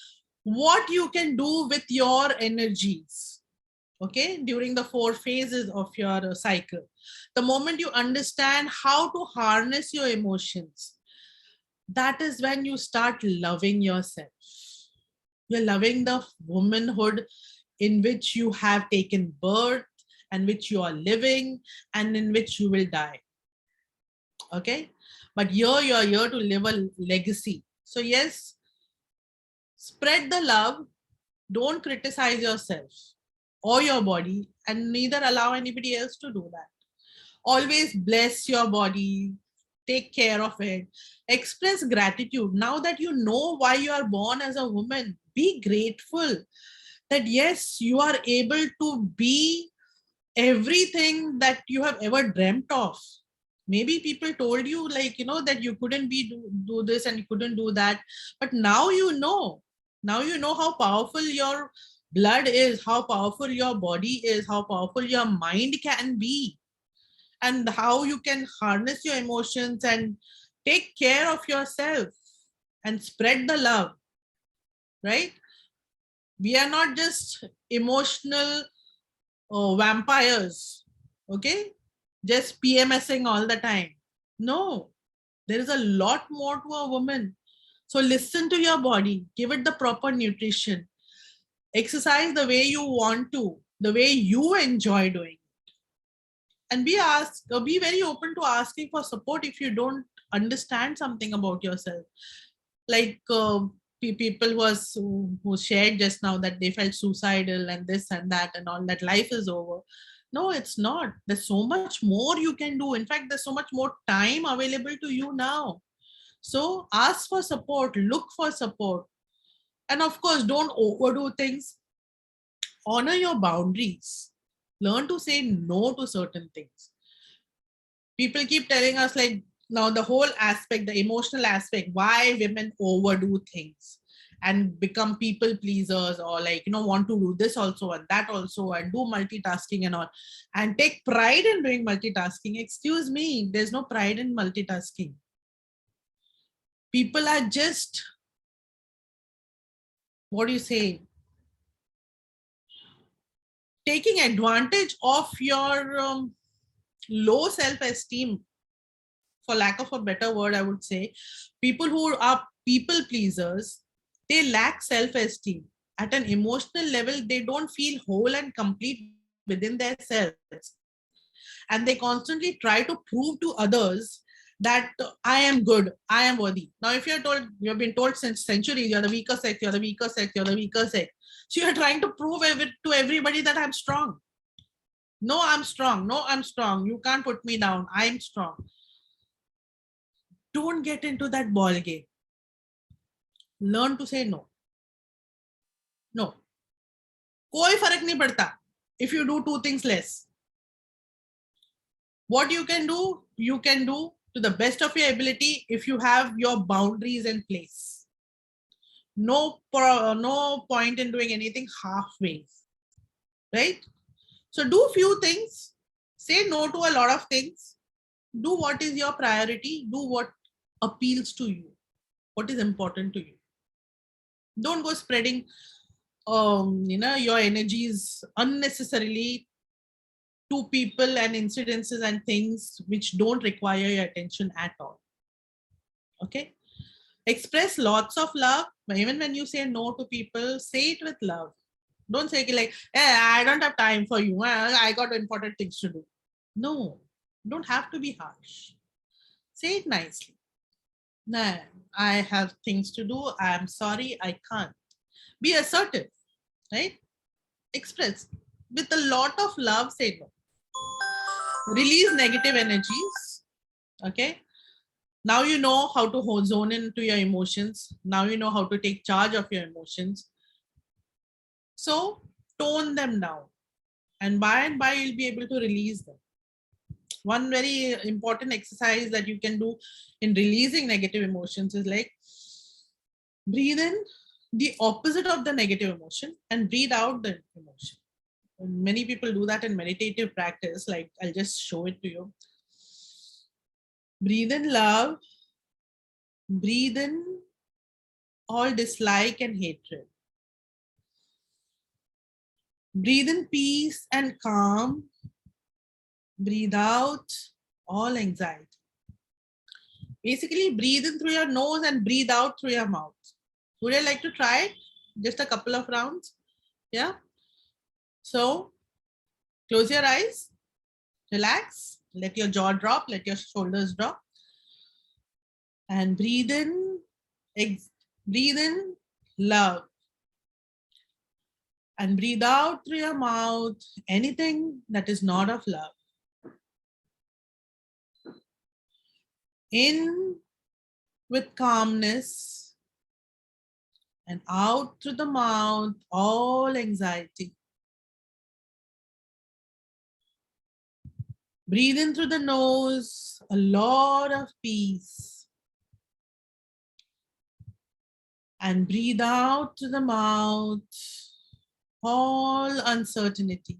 what you can do with your energies, okay, during the 4 phases of your cycle, the moment you understand how to harness your emotions, that is when you start loving yourself. You're loving the womanhood in which you have taken birth, and which you are living, and in which you will die. Okay, but here you are here to live a legacy. So yes, spread the love, Don't criticize yourself or your body, and neither allow anybody else to do that. Always bless your body, take care of it, express gratitude. Now that you know why you are born as a woman, be grateful that yes, you are able to be everything that you have ever dreamt of. Maybe people told you, like, that you couldn't do this and you couldn't do that, but now you know. Now you know how powerful your blood is, how powerful your body is, how powerful your mind can be, and how you can harness your emotions and take care of yourself and spread the love, right? We are not just emotional vampires, okay? Just PMSing all the time. No, there is a lot more to a woman. So listen to your body, give it the proper nutrition, exercise the way you want to, the way you enjoy doing, and be very open to asking for support if you don't understand something about yourself. Like people who shared just now that they felt suicidal and this and that and all, that life is over. No, it's not. There's so much more you can do. In fact, there's so much more time available to you now. So ask for support, look for support, and of course, don't overdo things. Honor your boundaries. Learn to say no to certain things. People keep telling us, like, now the whole aspect, the emotional aspect, why women overdo things and become people pleasers, or like, want to do this also and that also and do multitasking and all, and take pride in doing multitasking. Excuse me, there's no pride in multitasking. People are just, what do you say, taking advantage of your low self-esteem, for lack of a better word, I would say. People who are people pleasers, they lack self-esteem. At an emotional level, they don't feel whole and complete within themselves. And they constantly try to prove to others that I am good, I am worthy. Now, if you've been told since centuries, you're the weaker sex, you're the weaker sex, you're the weaker sex. So you're trying to prove to everybody that I'm strong. No, I'm strong. No, I'm strong. You can't put me down. I'm strong. Don't get into that ball game. Learn to say no. No. कोई फर्क नहीं पड़ता if you do two things less. What you can do to the best of your ability if you have your boundaries in place. No point in doing anything halfway, right? So do few things, say no to a lot of things, do what is your priority, do what appeals to you, what is important to you. Don't go spreading your energies unnecessarily to people and incidences and things which don't require your attention at all. Okay, express lots of love. Even when you say no to people, say it with love. Don't say like, hey, I don't have time for you, I got important things to do. No, don't have to be harsh. Say it nicely. No, I have things to do, I'm sorry, I can't. Be assertive, right? Express with a lot of love. Say no. Release negative energies. Okay, now you know how to zone into your emotions. Now you know how to take charge of your emotions. So tone them down, and by you'll be able to release them. One very important exercise that you can do in releasing negative emotions is like, breathe in the opposite of the negative emotion and breathe out the emotion. Many people do that in meditative practice. Like, I'll just show it to you. Breathe in love, breathe in all dislike and hatred. Breathe in peace and calm. Breathe out all anxiety. Basically, breathe in through your nose and breathe out through your mouth. Would you like to try it? Just a couple of rounds. Yeah. So close your eyes, relax, let your jaw drop, let your shoulders drop, and breathe in love. And breathe out through your mouth anything that is not of love. In with calmness and out through the mouth all anxiety. Breathe in through the nose a lot of peace. And breathe out through the mouth all uncertainty.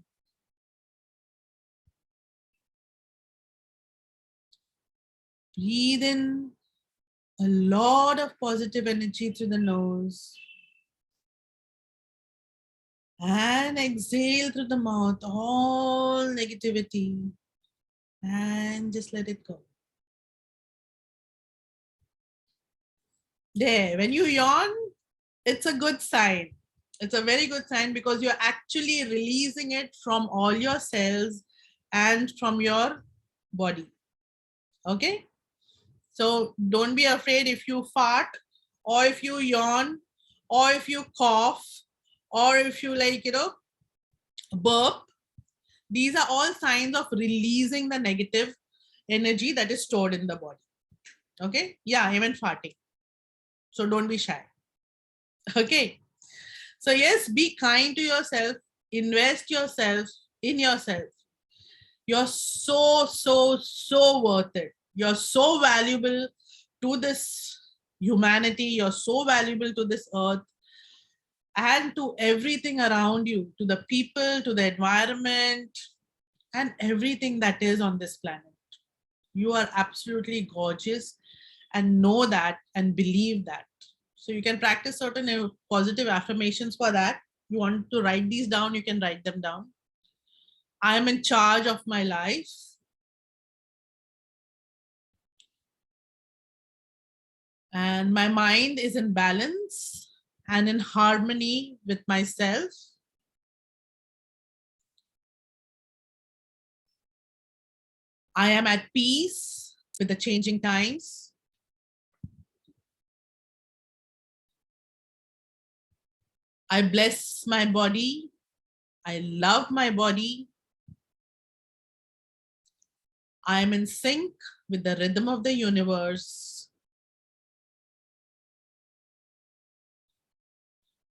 Breathe in a lot of positive energy through the nose. And exhale through the mouth all negativity. And just let it go. There, when you yawn, it's a good sign. It's a very good sign because you're actually releasing it from all your cells and from your body. Okay? So don't be afraid if you fart or if you yawn or if you cough or if you burp. These are all signs of releasing the negative energy that is stored in the body. Okay? Yeah, even farting. So don't be shy. Okay? So yes, be kind to yourself. Invest yourself in yourself. You're so, so, so worth it. You're so valuable to this humanity. You're so valuable to this earth and to everything around you, to the people, to the environment, and everything that is on this planet. You are absolutely gorgeous and know that and believe that. So you can practice certain positive affirmations for that. You want to write these down, you can write them down. I am in charge of my life. And my mind is in balance and in harmony with myself. I am at peace with the changing times. I bless my body. I love my body. I am in sync with the rhythm of the universe.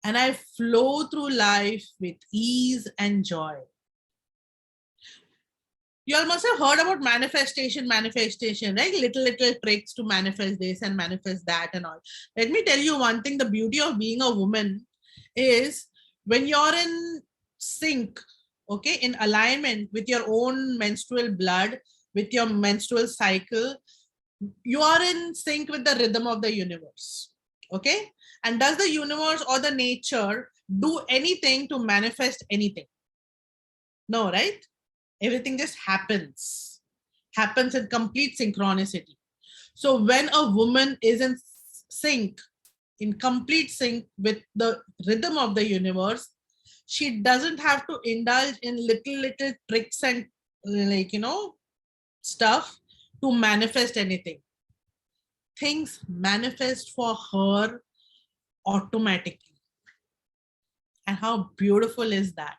And I flow through life with ease and joy. You all must have heard about manifestation, right? Little tricks to manifest this and manifest that and all. Let me tell you one thing, the beauty of being a woman is when you're in sync, okay, in alignment with your own menstrual blood, with your menstrual cycle, you are in sync with the rhythm of the universe, okay? And does the universe or the nature do anything to manifest anything? No, right? Everything just happens in complete synchronicity. So when a woman is in sync, in complete sync with the rhythm of the universe, she doesn't have to indulge in little tricks and stuff to manifest anything. Things manifest for her automatically. And how beautiful is that?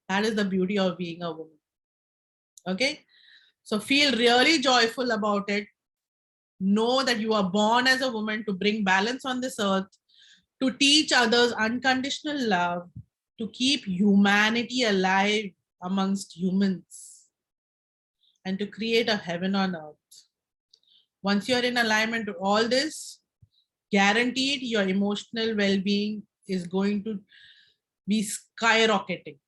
That is the beauty of being a woman. Okay? So feel really joyful about it. Know that you are born as a woman to bring balance on this earth, to teach others unconditional love, to keep humanity alive amongst humans, and to create a heaven on earth. Once you're in alignment to all this, guaranteed your emotional well-being is going to be skyrocketing.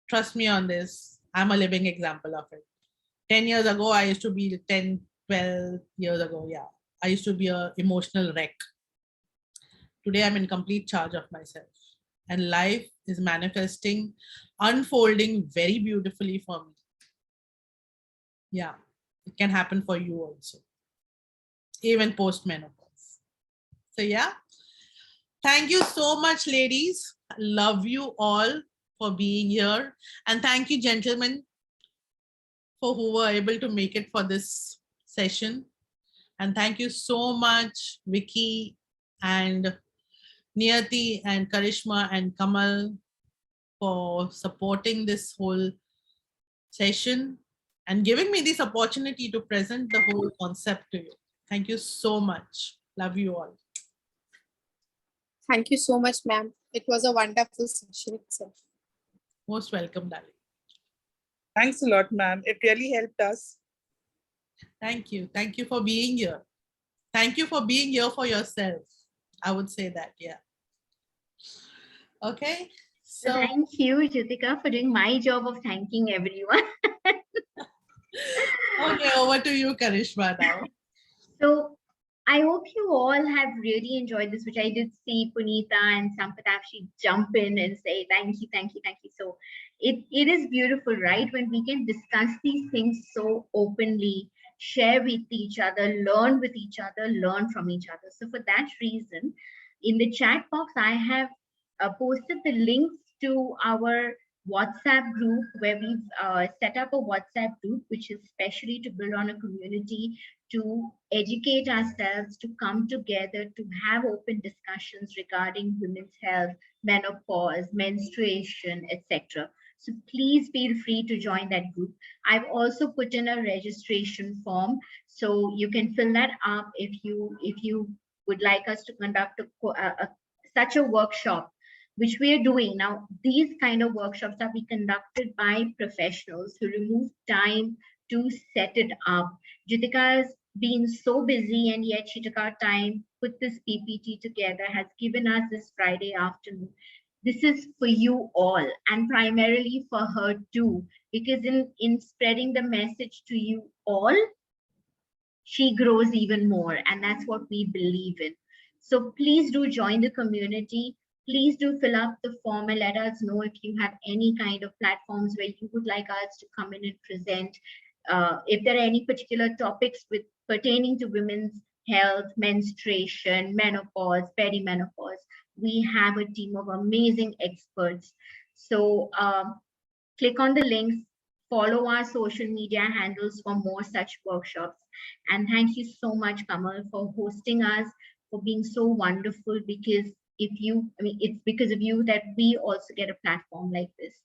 Trust me on this. I'm a living example of it. 10 years ago, I used to be 10, 12 years ago. Yeah. I used to be an emotional wreck. Today, I'm in complete charge of myself. And life is manifesting, unfolding very beautifully for me. Yeah. It can happen for you also. Even post menopause. So, yeah. Thank you so much, ladies. Love you all for being here. And thank you, gentlemen, for who were able to make it for this session. And thank you so much, Vicky and Niyati and Karishma and Kamal for supporting this whole session and giving me this opportunity to present the whole concept to you. Thank you so much. Love you all. Thank you so much, ma'am. It was a wonderful session itself. Most welcome, darling. Thanks a lot, ma'am. It really helped us. Thank you. Thank you for being here. Thank you for being here for yourself. I would say that, yeah. Okay. So So, thank you, Jyotika, for doing my job of thanking everyone. okay, over to you, Karishma, now. So I hope you all have really enjoyed this, which I did see Punita and Sampath actually jump in and say thank you, thank you, thank you. So it is beautiful, right? When we can discuss these things so openly, share with each other, learn with each other, learn from each other. So for that reason, in the chat box, I have posted the links to our WhatsApp group where we've set up a WhatsApp group, which is specially to build on a community, to educate ourselves, to come together, to have open discussions regarding women's health, menopause, menstruation, etc. So please feel free to join that group. I've also put in a registration form, so you can fill that up if you would like us to conduct such a workshop, which we are doing now. These kind of workshops are be conducted by professionals who remove time to set it up. Jitika has been so busy, and yet she took our time, put this PPT together, has given us this Friday afternoon. This is for you all, and primarily for her too, because in spreading the message to you all, she grows even more, and that's what we believe in. So please do join the community. Please do fill up the form and let us know if you have any kind of platforms where you would like us to come in and present. If there are any particular topics with pertaining to women's health, menstruation, menopause, perimenopause, we have a team of amazing experts. So click on the links, follow our social media handles for more such workshops. And thank you so much, Kamal, for hosting us, for being so wonderful. Because it's because of you that we also get a platform like this.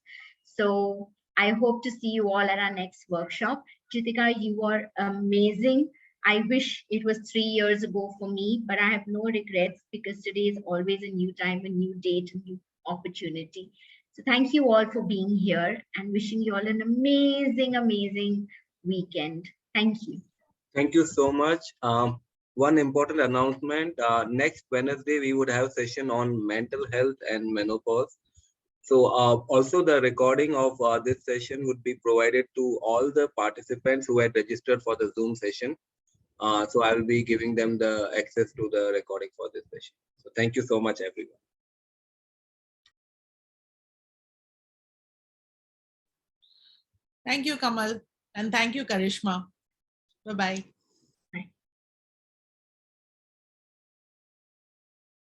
So I hope to see you all at our next workshop. Jitika, you are amazing. I wish it was 3 years ago for me, but I have no regrets because today is always a new time, a new date, a new opportunity. So thank you all for being here and wishing you all an amazing, amazing weekend. Thank you. Thank you so much. One important announcement, next Wednesday, we would have session on mental health and menopause. So also the recording of this session would be provided to all the participants who had registered for the Zoom session. So I will be giving them the access to the recording for this session. So thank you so much, everyone. Thank you, Kamal. And thank you, Karishma. Bye-bye.